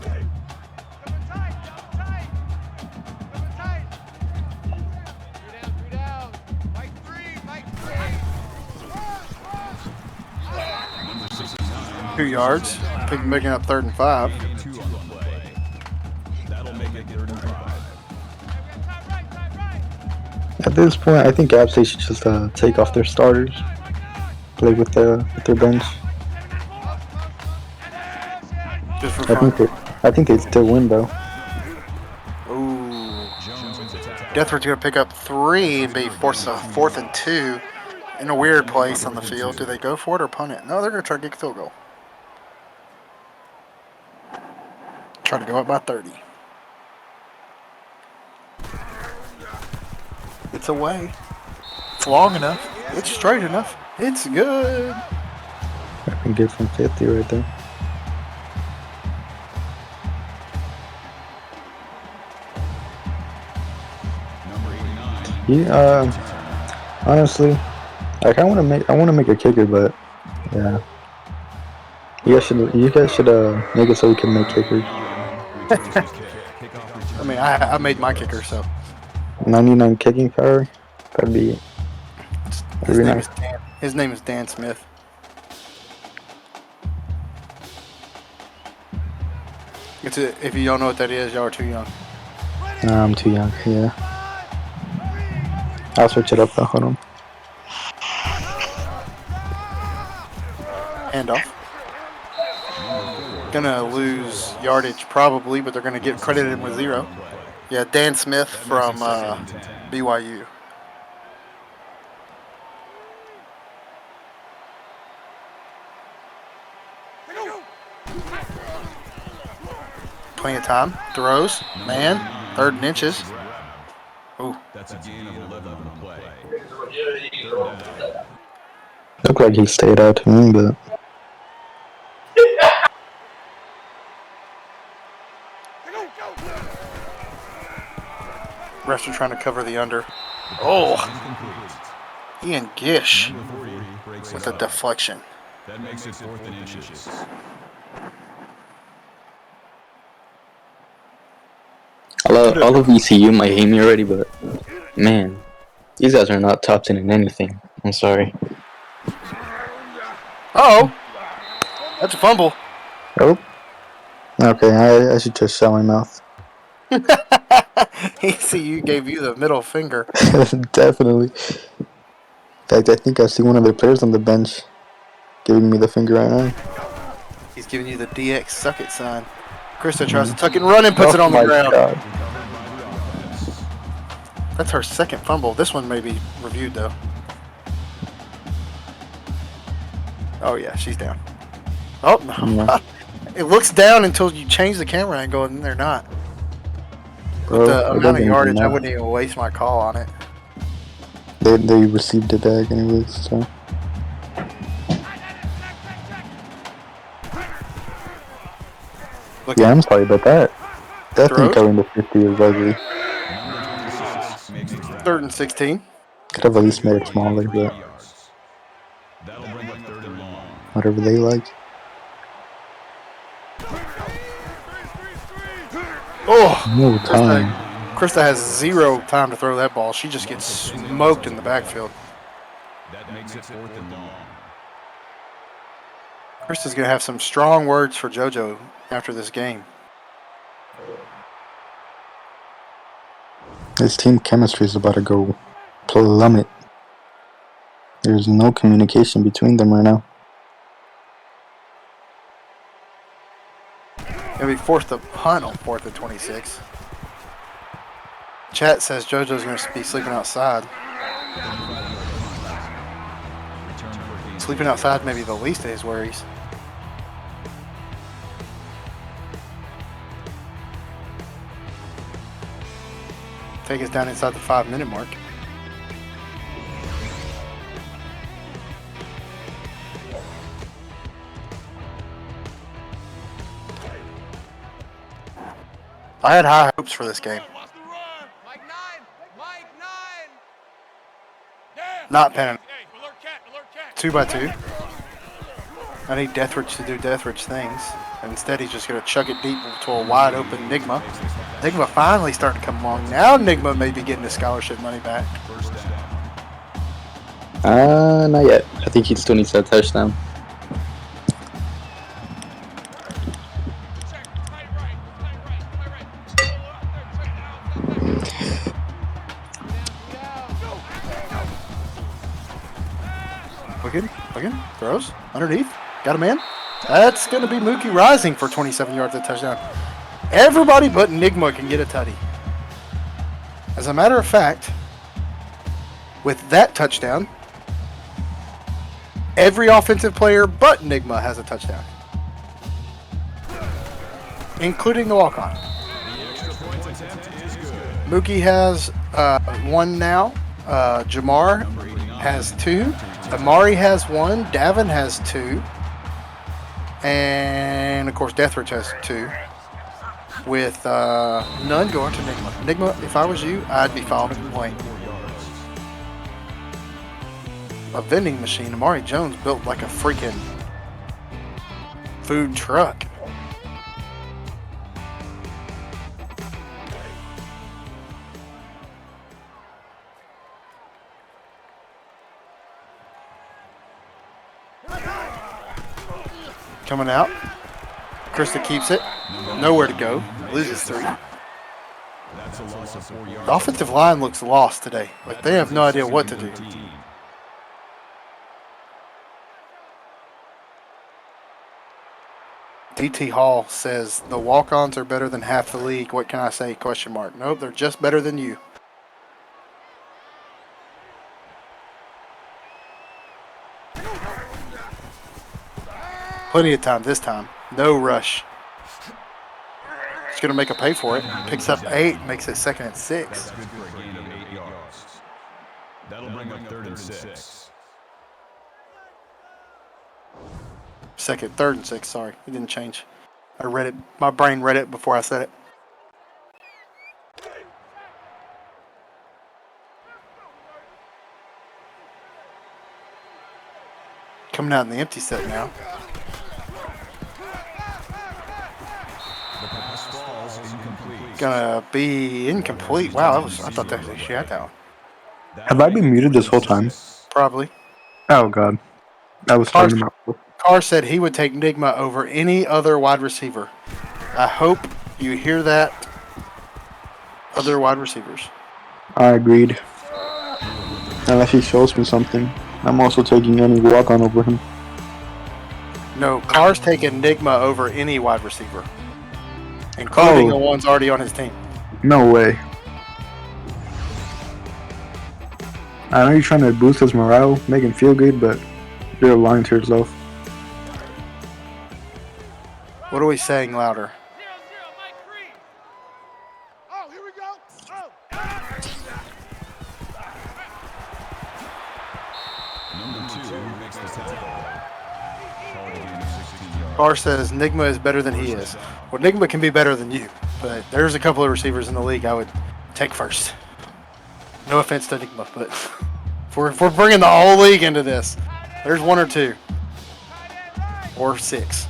Number 69. 2 yards. Making up 3rd and 5. 2 on the play. That'll make it 3rd and 5. At this point, I think App State should just take off their starters, play with their bench. Just for fun. I think they still win though. Ooh. Deathward's going to pick up 3 and be forced to 4th and 2 in a weird place on the field. Do they go for it or punt it? No, they're going to try to kick a field goal. Try to go up by 30. It's away. It's long enough. It's straight enough. It's good. I can get from 50 right there. Number 89. Yeah. Honestly, like I want to make a kicker, but yeah. You guys should make it so we can make kickers. I mean, I made my kicker, so. 99 kicking power. That'd be nice. His name is Dan Smith. If you don't know what that is, y'all are too young. Nah, I'm too young. Yeah. I'll switch it up though. Hold on. Handoff. Gonna lose yardage probably, but they're gonna get credited with 0. Yeah, Dan Smith from BYU. Plenty of time. Throws. Man. 3rd and inches. Ooh. That's a gain of 11 on the play. Looked like he stayed out to me, but. Refs are trying to cover the under. Oh. Ian Gish with a deflection. That makes it 4th and inches. All of ECU might hate me already, but man, these guys are not top 10 in anything. I'm sorry. Uh-oh. That's a fumble. Oh. Okay, I should just shut my mouth. ECU gave you the middle finger. Definitely. In fact, I think I see one of their players on the bench giving me the finger right now. He's giving you the DX suck it sign. Krista tries to tuck and run and puts it on the ground. God. That's her 2nd fumble. This one may be reviewed though. Oh yeah, she's down. Oh no. Yeah. It looks down until you change the camera angle and they're not. Bro, With the amount of doesn't yardage, I matter. wouldn't even waste my call on it. They received it back anyways, so. Look Yeah, I'm sorry about that. That thing Throws? covering the 50 is ugly. 3rd and 16. Could have at least made it smaller, but That'll bring up 3rd and long. whatever they like. Oh, No time. Krista has 0 time to throw that ball. She just gets smoked in the backfield. That makes it 4th and long. Krista's going to have some strong words for JoJo after this game. This team chemistry is about to go plummet. There's no communication between them right now. Gonna be forced to punt on 4th and 26. Chat says JoJo's gonna be sleeping outside. Sleeping outside may be the least of his worries. Take us down inside the 5-minute mark. I had high hopes for this game. Not penning. 2x2. I need Deathridge to do Deathridge things. And instead, he's just going to chuck it deep to a wide open Nigma. Nigma finally starting to come along. Now Nigma may be getting his scholarship money back. Not yet. I think he still needs that touchdown. Looking, throws, underneath, got a man. That's going to be Mookie Rising for 27 yards at touchdown. Everybody but Nigma can get a tutty. As a matter of fact, with that touchdown, every offensive player but Nigma has a touchdown, including the walk-on. Mookie has one now. Jamar has two. Amari has one. Davin has two. And, of course, Deathridge has two. With none going to Nigma. Nigma, if I was you, I'd be filing a complaint. A vending machine. Amari Jones built like a freaking food truck. Coming out. Krista keeps it. Nowhere to go. Loses 3. The offensive line looks lost today. Like they have no idea what to do. DT Hall says the walk-ons are better than half the league. What can I say? Question mark. Nope, they're just better than you. Plenty of time this time. No rush. He's going to make a pay for it. Picks up 8, makes it 2nd and 6. That's good for a gain of 8 yards. That'll bring up 3rd and 6. 3rd and 6, sorry. It didn't change. I read it. My brain read it before I said it. Coming out in the empty set now. Gonna be incomplete. Wow, I thought that was shut down. Have I been muted this whole time? Probably. Oh, God. I was talking about... Carr said he would take Nigma over any other wide receiver. I hope you hear that, other wide receivers. I agreed. Unless he shows me something. I'm also taking any walk-on over him. No, Carr's taking Nigma over any wide receiver, including the ones already on his team. No way. I know you're trying to boost his morale, make him feel good, but you're lying to yourself. What are we saying louder? 0-0, Mike 3. Oh, here we go. Oh. Number 2 makes the tackle. Call a gain of 16 yards. Carr says Nigma is better than he is. Well, Nigma can be better than you, but there's a couple of receivers in the league I would take first. No offense to Nigma, but if we're bringing the whole league into this, there's 1 or 2. Or 6.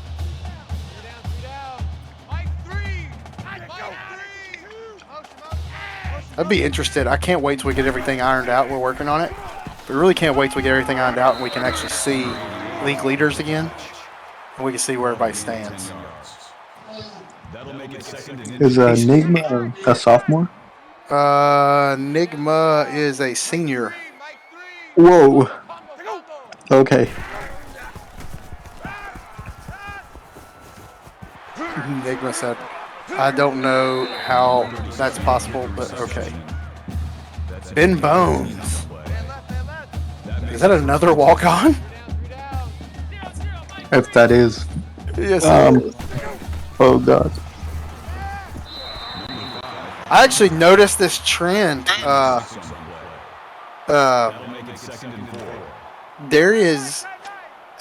I'd be interested. I can't wait till we get everything ironed out. We're working on it. We really can't wait till we get everything ironed out and we can actually see league leaders again. And we can see where everybody stands. Is Nigma a sophomore? Nigma is a senior. Whoa. Okay. Enigma said, I don't know how that's possible, but okay. Ben Bones. Is that another walk-on? If that is. Yes, Um, it is. Oh, God. I actually noticed this trend. There is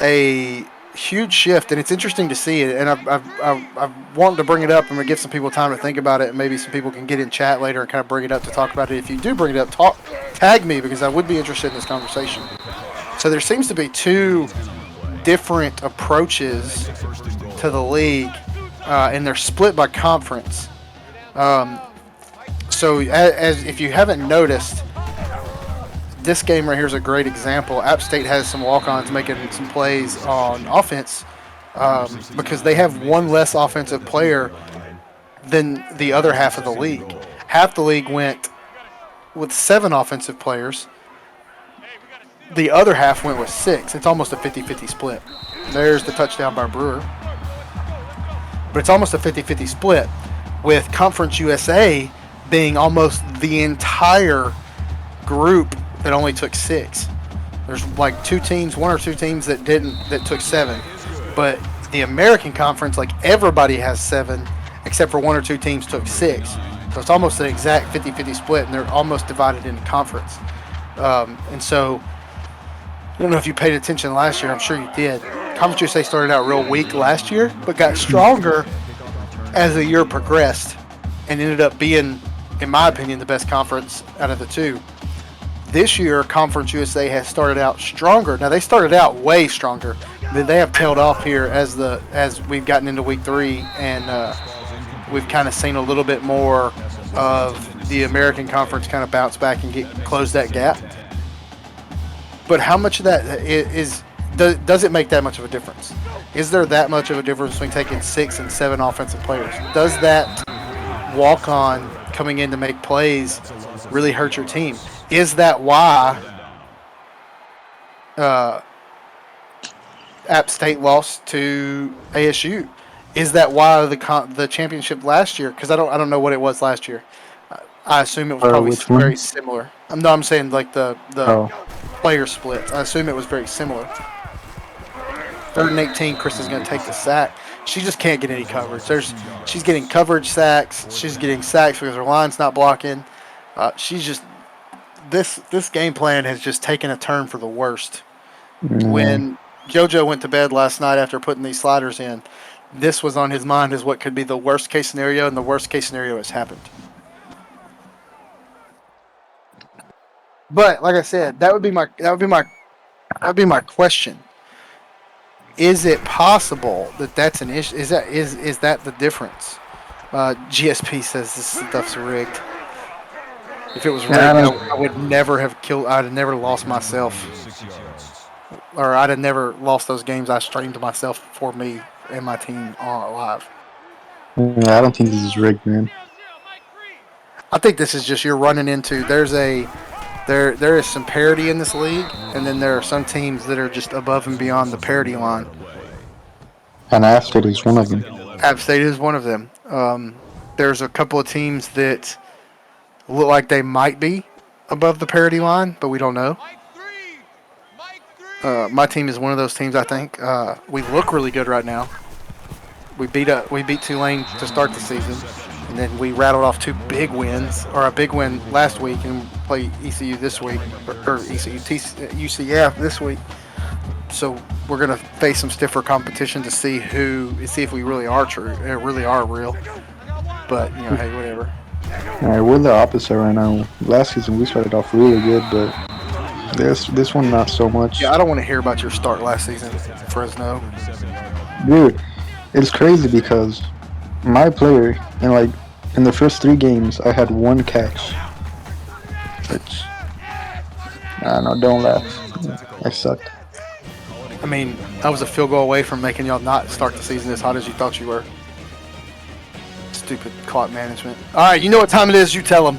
a huge shift, and it's interesting to see it. And I've wanted to bring it up. I'm gonna give some people time to think about it, and maybe some people can get in chat later and kind of bring it up to talk about it. If you do bring it up, tag me because I would be interested in this conversation. So there seems to be two different approaches to the league, and they're split by conference. So as if you haven't noticed, this game right here is a great example. App State has some walk-ons making some plays on offense because they have one less offensive player than the other half of the league. Half the league went with 7 offensive players. The other half went with 6. It's almost a 50-50 split. There's the touchdown by Brewer. But it's almost a 50-50 split with Conference USA being almost the entire group that only took 6. There's like 2 teams, 1 or 2 teams that took 7. But the American Conference, like everybody has 7, except for 1 or 2 teams took 6. So it's almost an exact 50-50 split, and they're almost divided into conference. And so, I don't know if you paid attention last year. I'm sure you did. Conference USA started out real weak last year, but got stronger as the year progressed, and ended up being, in my opinion, the best conference out of the 2. This year, Conference USA has started out stronger. Now, they started out way stronger, but they have tailed off here as we've gotten into week 3, and we've kind of seen a little bit more of the American Conference kind of bounce back and close that gap. But how much of that does it make that much of a difference? Is there that much of a difference between taking 6 and 7 offensive players? Does that walk-on coming in to make plays really hurt your team? Is that why App State lost to ASU? Is that why the championship last year? Because I don't know what it was last year. I assume it was probably very similar. I'm saying like the player splits. I assume it was very similar. 3rd and 18, Chris is going to take the sack. She just can't get any coverage. She's getting coverage sacks. She's getting sacks because her line's not blocking. She's just this game plan has just taken a turn for the worst. When JoJo went to bed last night after putting these sliders in, this was on his mind as what could be the worst case scenario, and the worst case scenario has happened. But like I said, that would be my question. Is it possible that that's an issue? Is that the difference? GSP says this stuff's rigged. If it was rigged, I would never have killed. I'd have never lost myself, or I'd have never lost those games I streamed to myself for me and my team on live. I don't think this is rigged, man. I think this is just you're running into. There is some parity in this league, and then there are some teams that are just above and beyond the parity line. And App State is one of them. App State is one of them. There's a couple of teams that look like they might be above the parity line, but we don't know. My team is one of those teams. I think we look really good right now. We beat Tulane to start the season, and then we rattled off 2 big wins, or a big win last week, and play ECU this week, or UCF this week. So we're gonna face some stiffer competition to see if we really are real. But hey, whatever. We're the opposite right now. Last season we started off really good, but this one not so much. Yeah, I don't want to hear about your start last season, Fresno. Dude, it's crazy because my player in the first 3 games I had 1 catch. Which I don't know, don't laugh. I sucked. I mean, I was a field goal away from making y'all not start the season as hot as you thought you were. Stupid clock management. All right, you know what time it is. You tell them.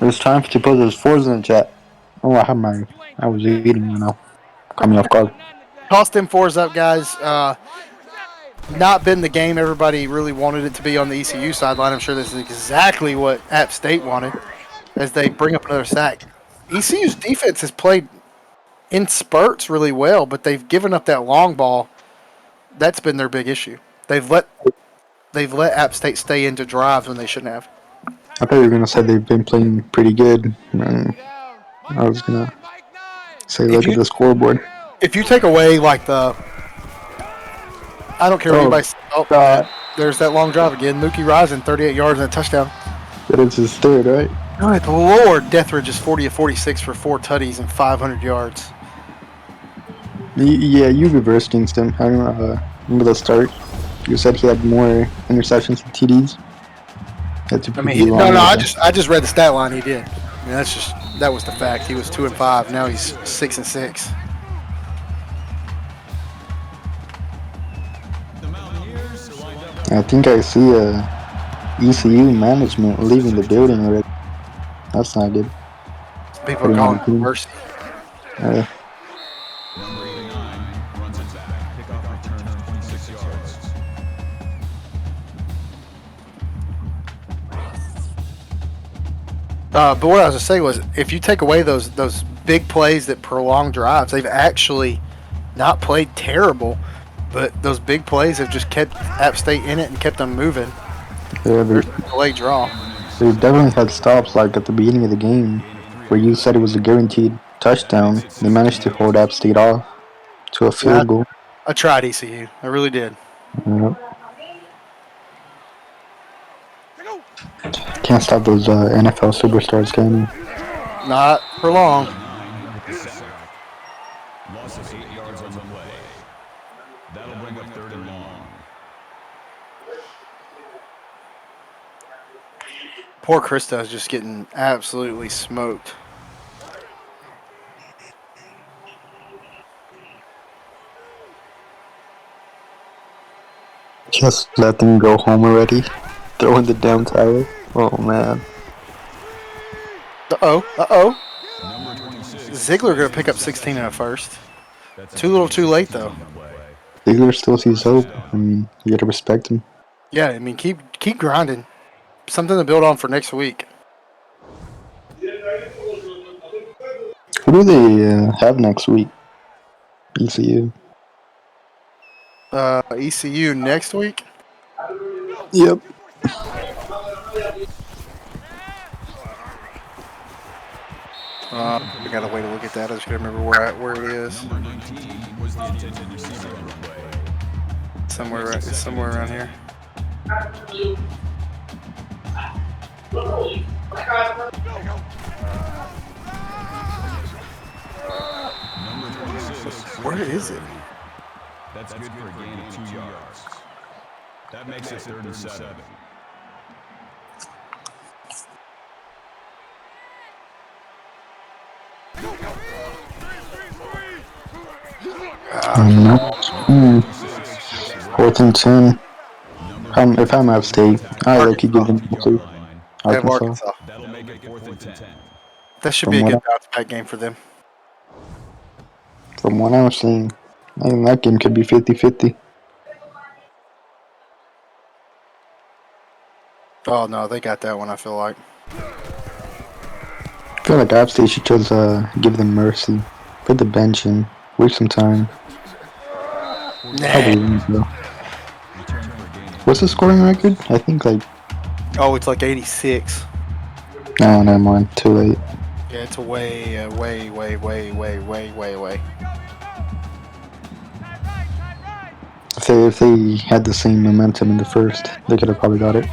It's time to put those 4s in the chat. Oh, I have my I was eating, caught me off guard. Toss them fours up, guys. Not been the game everybody really wanted it to be on the ECU sideline. I'm sure this is exactly what App State wanted as they bring up another sack. ECU's defense has played in spurts really well, but they've given up that long ball. That's been their big issue. They've let App State stay into drives when they shouldn't have. I thought you were gonna say they've been playing pretty good. I was gonna say look at the scoreboard. If you take away like I don't care what anybody says. Oh, God. there's that long drive again. Mookie Rising, 38 yards and a touchdown. That is his third, right? Good Lord, Deathridge is 40 of 46 for 4 tutties and 500 yards. Yeah, you reversed against him. I don't remember the start. You said he had more interceptions than TDs. I just read the stat line. He did. I mean, that was the fact. He was 2 and 5. Now he's 6 and 6. I think I see ECU management leaving the building already. That's not good. People are calling for mercy. Number 89 runs it back. Kickoff return 26 yards. But what I was going to say was, if you take away those big plays that prolong drives, they've actually not played terrible, but those big plays have just kept App State in it and kept them moving. Yeah, There's a delayed draw. they definitely had stops like at the beginning of the game where you said it was a guaranteed touchdown. They managed to hold App State off to a field goal. I tried ECU. I really did. Yep. Can't stop those NFL superstars, can you? Not for long. Loss of 8 yards on the play. That'll bring up 3rd and long. Poor Krista is just getting absolutely smoked. Just let them go home already. Throwing the damn towel. Oh man. Number 26. Ziegler going to pick up 16 in a first. Too little too late, though. Ziegler still sees hope. I mean, you gotta respect him. Yeah, I mean, keep grinding. Something to build on for next week. Who do they have next week? ECU. ECU next week? Yep. I got a way to look at that. I just got to remember where it is. Number 19 was the intended receiver on the play. It's somewhere around here. Number 26. Where is it? That's good for a gain of 2 yards. That makes it 3rd and 7. Fourth and 10. If I'm App State, I like you give them to Arkansas. That'll make it 4th and 10. That should be a good bounce back game for them. From what I'm seeing, I think that game could be 50-50. Oh, no, they got that one, I feel like. I feel like App State should just give them mercy. Put the bench in. Waste some time. Probably win, though. What's the scoring record? I think like... Oh, it's like 86. No, never mind. Too late. Yeah, it's way. If they had the same momentum in the first, they could have probably got it.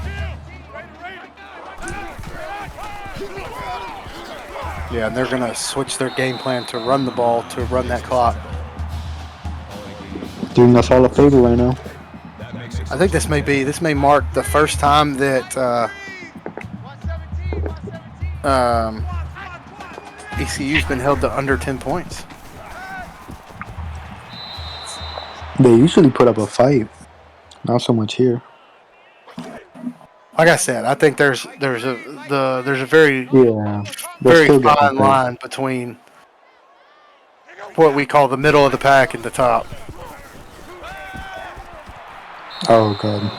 Yeah, and they're going to switch their game plan to run the ball, to run that clock. Doing us all a favor right now. I think this may mark the first time that ECU's been held to under 10 points. They usually put up a fight. Not so much here. Like I said, I think there's a very Yeah. very fine line between what we call the middle of the pack at the top. Oh, God.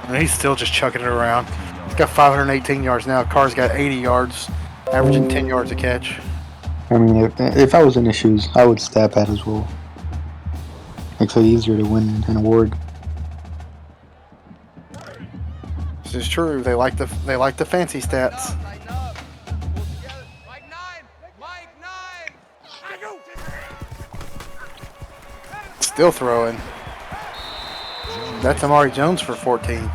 And he's still just chucking it around. He's got 518 yards now. Carr's got 80 yards, averaging 10 yards a catch. I mean, if I was in his shoes, I would stat pad as well. Makes it easier to win an award. This is true. They like the fancy stats. Still throwing. That's Amari Jones for 14.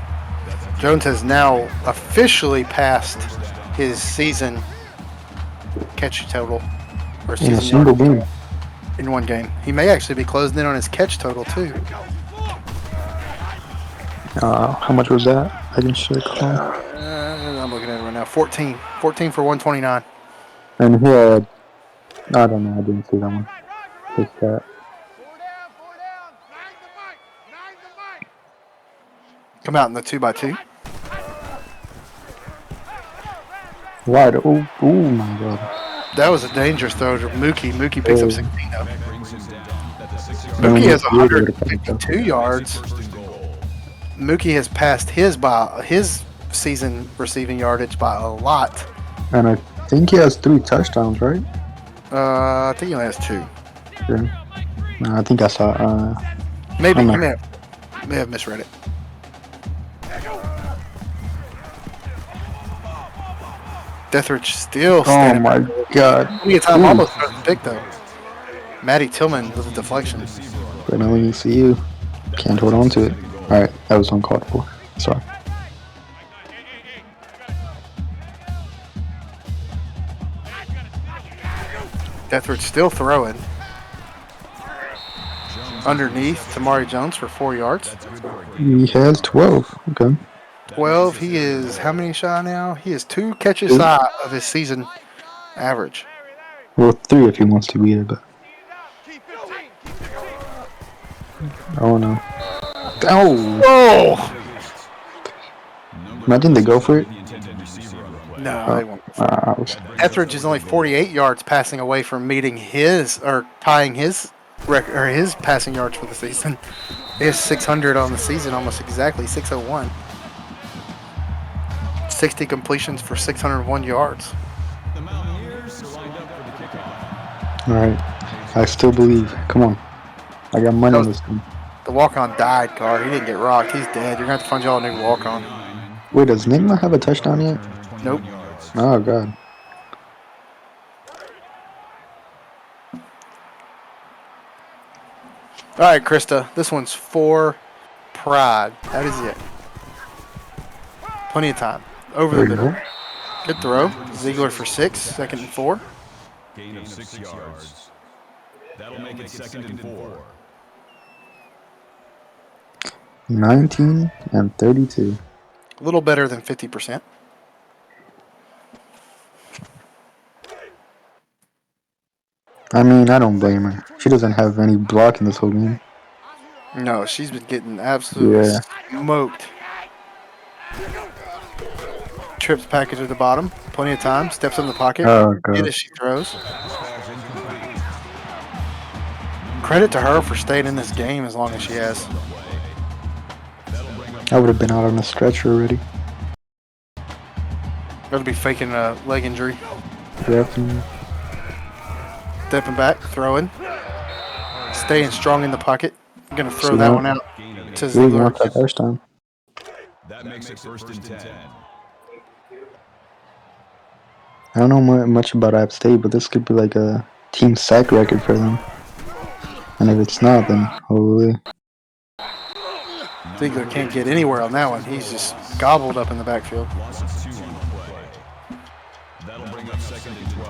Jones has now officially passed his season catch total. Or In a season single yard game. in one game. He may actually be closing in on his catch total too. How much was that? I didn't check. I'm looking at it right now. 14. 14 for 129. And he had, I don't know, I didn't see that one. Just that. Come out in the 2x2. Wide. Oh my God. That was a dangerous throw to Mookie. Mookie picks up 16 though. No, Mookie has it's weird with a pass. 152 yards. Mookie has passed his season receiving yardage by a lot. And I think he has 3 touchdowns, right? I think he only has 2. Yeah. No, I think I saw. Maybe I'm you not- may have misread it. Deathridge still Oh standing. my God. Plenty of time Ooh. almost throws the pick though. Matty Tillman with a deflection. But now when you see you, can't hold on to it. Alright, that was uncalled for. Sorry. Deathridge still throwing. Underneath, Tamari Jones for 4 yards. He has 12. Okay. 12. He is how many shy now? He is 2 catches 2. shy of his season average. Well, 3 if he wants to beat it, but. Oh no. Oh! Oh! Imagine they go for it. No, they won't. Etheridge is only 48 yards passing away from meeting his or tying his record or his passing yards for the season. He has 600 on the season, almost exactly 601. 60 completions for 601 yards. Alright. I still believe. Come on. I got money on this thing. The walk-on died, Carr. He didn't get rocked. He's dead. You're going to have to find y'all a new walk-on. Wait, does Nick not have a touchdown yet? Nope. Oh, God. All right, Krista. This one's for pride. That is it. Plenty of time. Over There the you middle. go. Good throw. Ziegler for 6. 2nd and 4. Gain of 6 yards. That'll make it 2nd and 4. 19 and 32. A little better than 50%. I mean, I don't blame her. She doesn't have any block in this whole game. No, she's been getting absolutely Yeah. smoked. Trips package at the bottom. Plenty of time. Steps in the pocket. Oh, Get God. as she throws. Credit to her for staying in this game as long as she has. I would have been out on a stretcher already. Gotta be faking a leg injury. Definitely. Stepping back, throwing. Staying strong in the pocket. I'm gonna throw See that that? one out to Really Ziegler. want that touchdown. That makes it 1st and 10. I don't know much about App State, but this could be like a team sack record for them. And if it's not, then holy. Ziegler can't get anywhere on that one. He's just gobbled up in the backfield. Losses 2 on the play. That'll bring up 2nd and 12.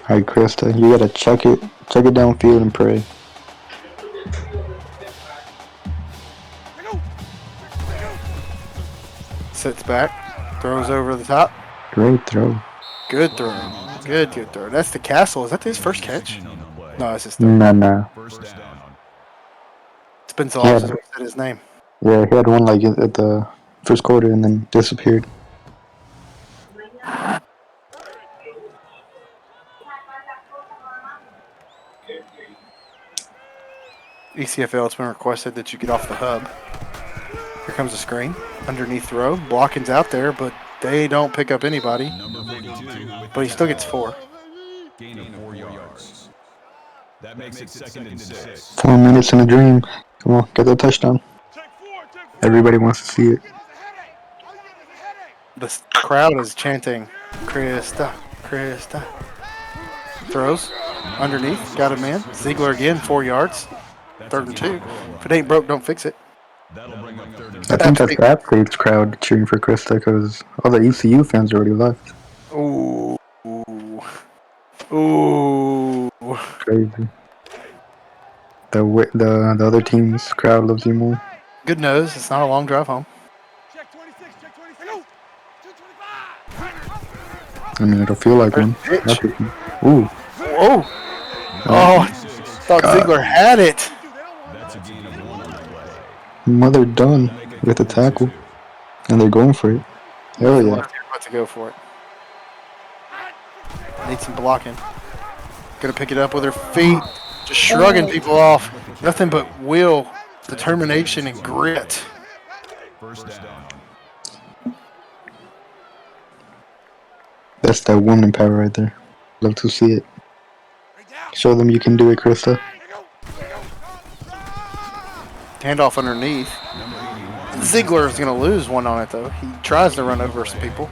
Alright, Krista, you gotta check it downfield and pray. Sits back, throws over the top. Great throw. Good throw. Good throw. That's the Castle. Is that his first catch? No, it's his third. Nah. First down. It's been so long Yeah. since we said his name. Yeah, he had one like at the first quarter and then disappeared. ECFL, it's been requested that you get off the hub. Here comes the screen. Underneath throw. Blocking's out there, but they don't pick up anybody. Number 42. But he still gets 4. Gain of 4 yards. That makes it 2nd and 6. 4 minutes in a dream. Come on, get that touchdown. Everybody wants to see it. The crowd is chanting, Krista, Krista. Throws. Underneath. Got him in. Ziegler again, 4 yards. 3rd and 2. If it ain't broke, don't fix it. That'll bring up 3rd and I think that's App State's crowd cheering for Krista because all the ECU fans already left. Ooh. Ooh. Crazy. The other team's crowd loves you more. Good nose. It's not a long drive home. Check 26, check 26. 225. I mean, it'll feel like one. That's it. Ooh. Whoa. Oh, I thought Ziegler had it. That's a gain of 1 on the play. Mother done with the tackle. And they're going for it. Hell yeah. They're about to go for it. Need some blocking. Gonna pick it up with her feet. Just shrugging people off. Nothing but will, determination, and grit. 1st down. That's that woman power right there. Love to see it. Show them you can do it, Krista. Handoff underneath. Ziegler is gonna lose one on it though. He tries to run over some people.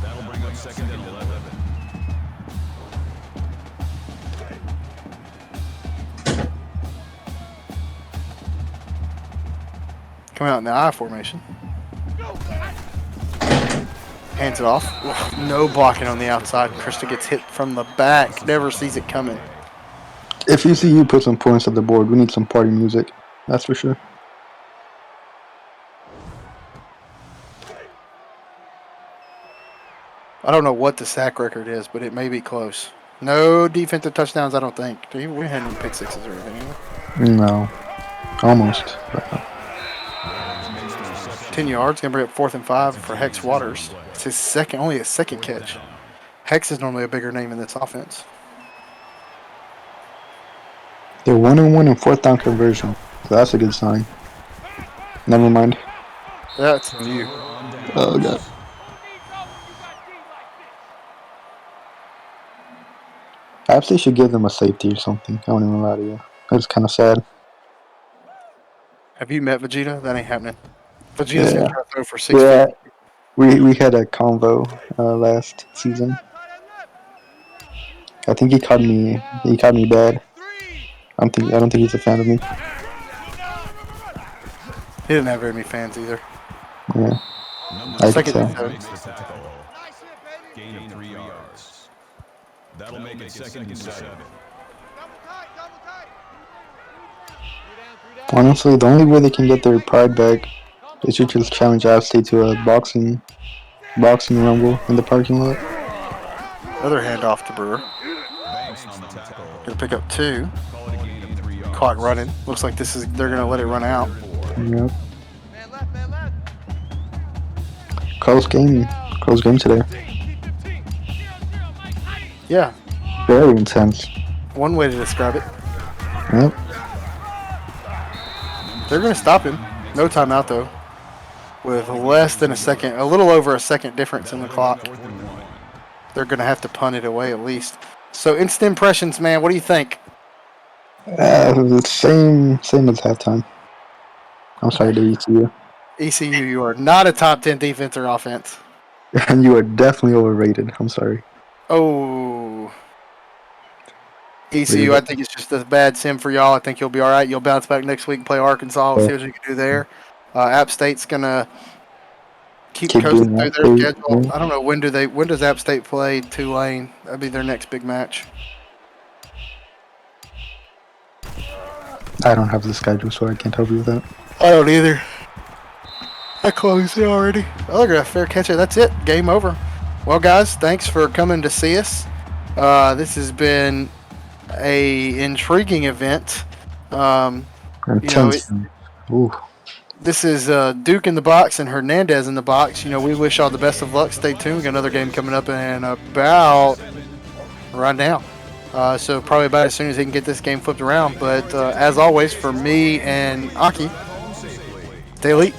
That'll bring up 2nd and 11. Come out in the I formation. Hands it off. No blocking on the outside. Krista gets hit from the back. Never sees it coming. If ECU put some points on the board, we need some party music. That's for sure. I don't know what the sack record is, but it may be close. No defensive touchdowns, I don't think. We hadn't even pick sixes or anything. Either. No. Almost. 10 yards, gonna bring up 4th and 5 for Hex Waters. It's his second, only his 2nd catch. Hex is normally a bigger name in this offense. They're 1-1 in 4th down conversion. So that's a good sign. Never mind. That's you. Oh god. Perhaps they should give them a safety or something. I won't even lie to you. That's kind of sad. Have you met Vegeta? That ain't happening. Vegeta's gonna try to throw for 60. Yeah. We had a convo last season. I think he caught me bad. I don't think he's a fan of me. He didn't have very many fans either. Yeah. I could 2nd tell. and 7. Makes the tackle. Gain of 3 yards. That'll make it 2nd and 7. Honestly, the only way they can get their pride back is to just challenge App State to a boxing rumble in the parking lot. Another handoff to Brewer. Banks on the tackle. Gonna pick up 2. Call it a gain of 3 yards. Clock running. Looks like they're gonna let it run out. Yep. Close game today. Yeah, Very intense. one way to describe it. Yep. They're gonna stop him. No timeout though. With less than a second, a little over a second difference in the clock. They're gonna have to punt it away at least. So instant impressions, man. What do you think? Same as halftime. I'm sorry to ECU. ECU, you are not a top 10 defense or offense. And you are definitely overrated. I'm sorry. Oh. ECU, I think it's just a bad sim for y'all. I think you'll be all right. You'll bounce back next week and play Arkansas. We'll see what you can do there. App State's gonna keep coasting through their schedule. I don't know when does App State play Tulane? That'd be their next big match. I don't have the schedule, so I can't help you with that. I don't either. I closed it already. Oh, got a fair catch it. That's it. Game over. Well, guys, thanks for coming to see us. This has been a intriguing event. Intense. Ooh. This is Duke in the box and Hernandez in the box. We wish all the best of luck. Stay tuned. We got another game coming up in about right now. So probably about as soon as he can get this game flipped around. But as always, for me and Aki, stay elite.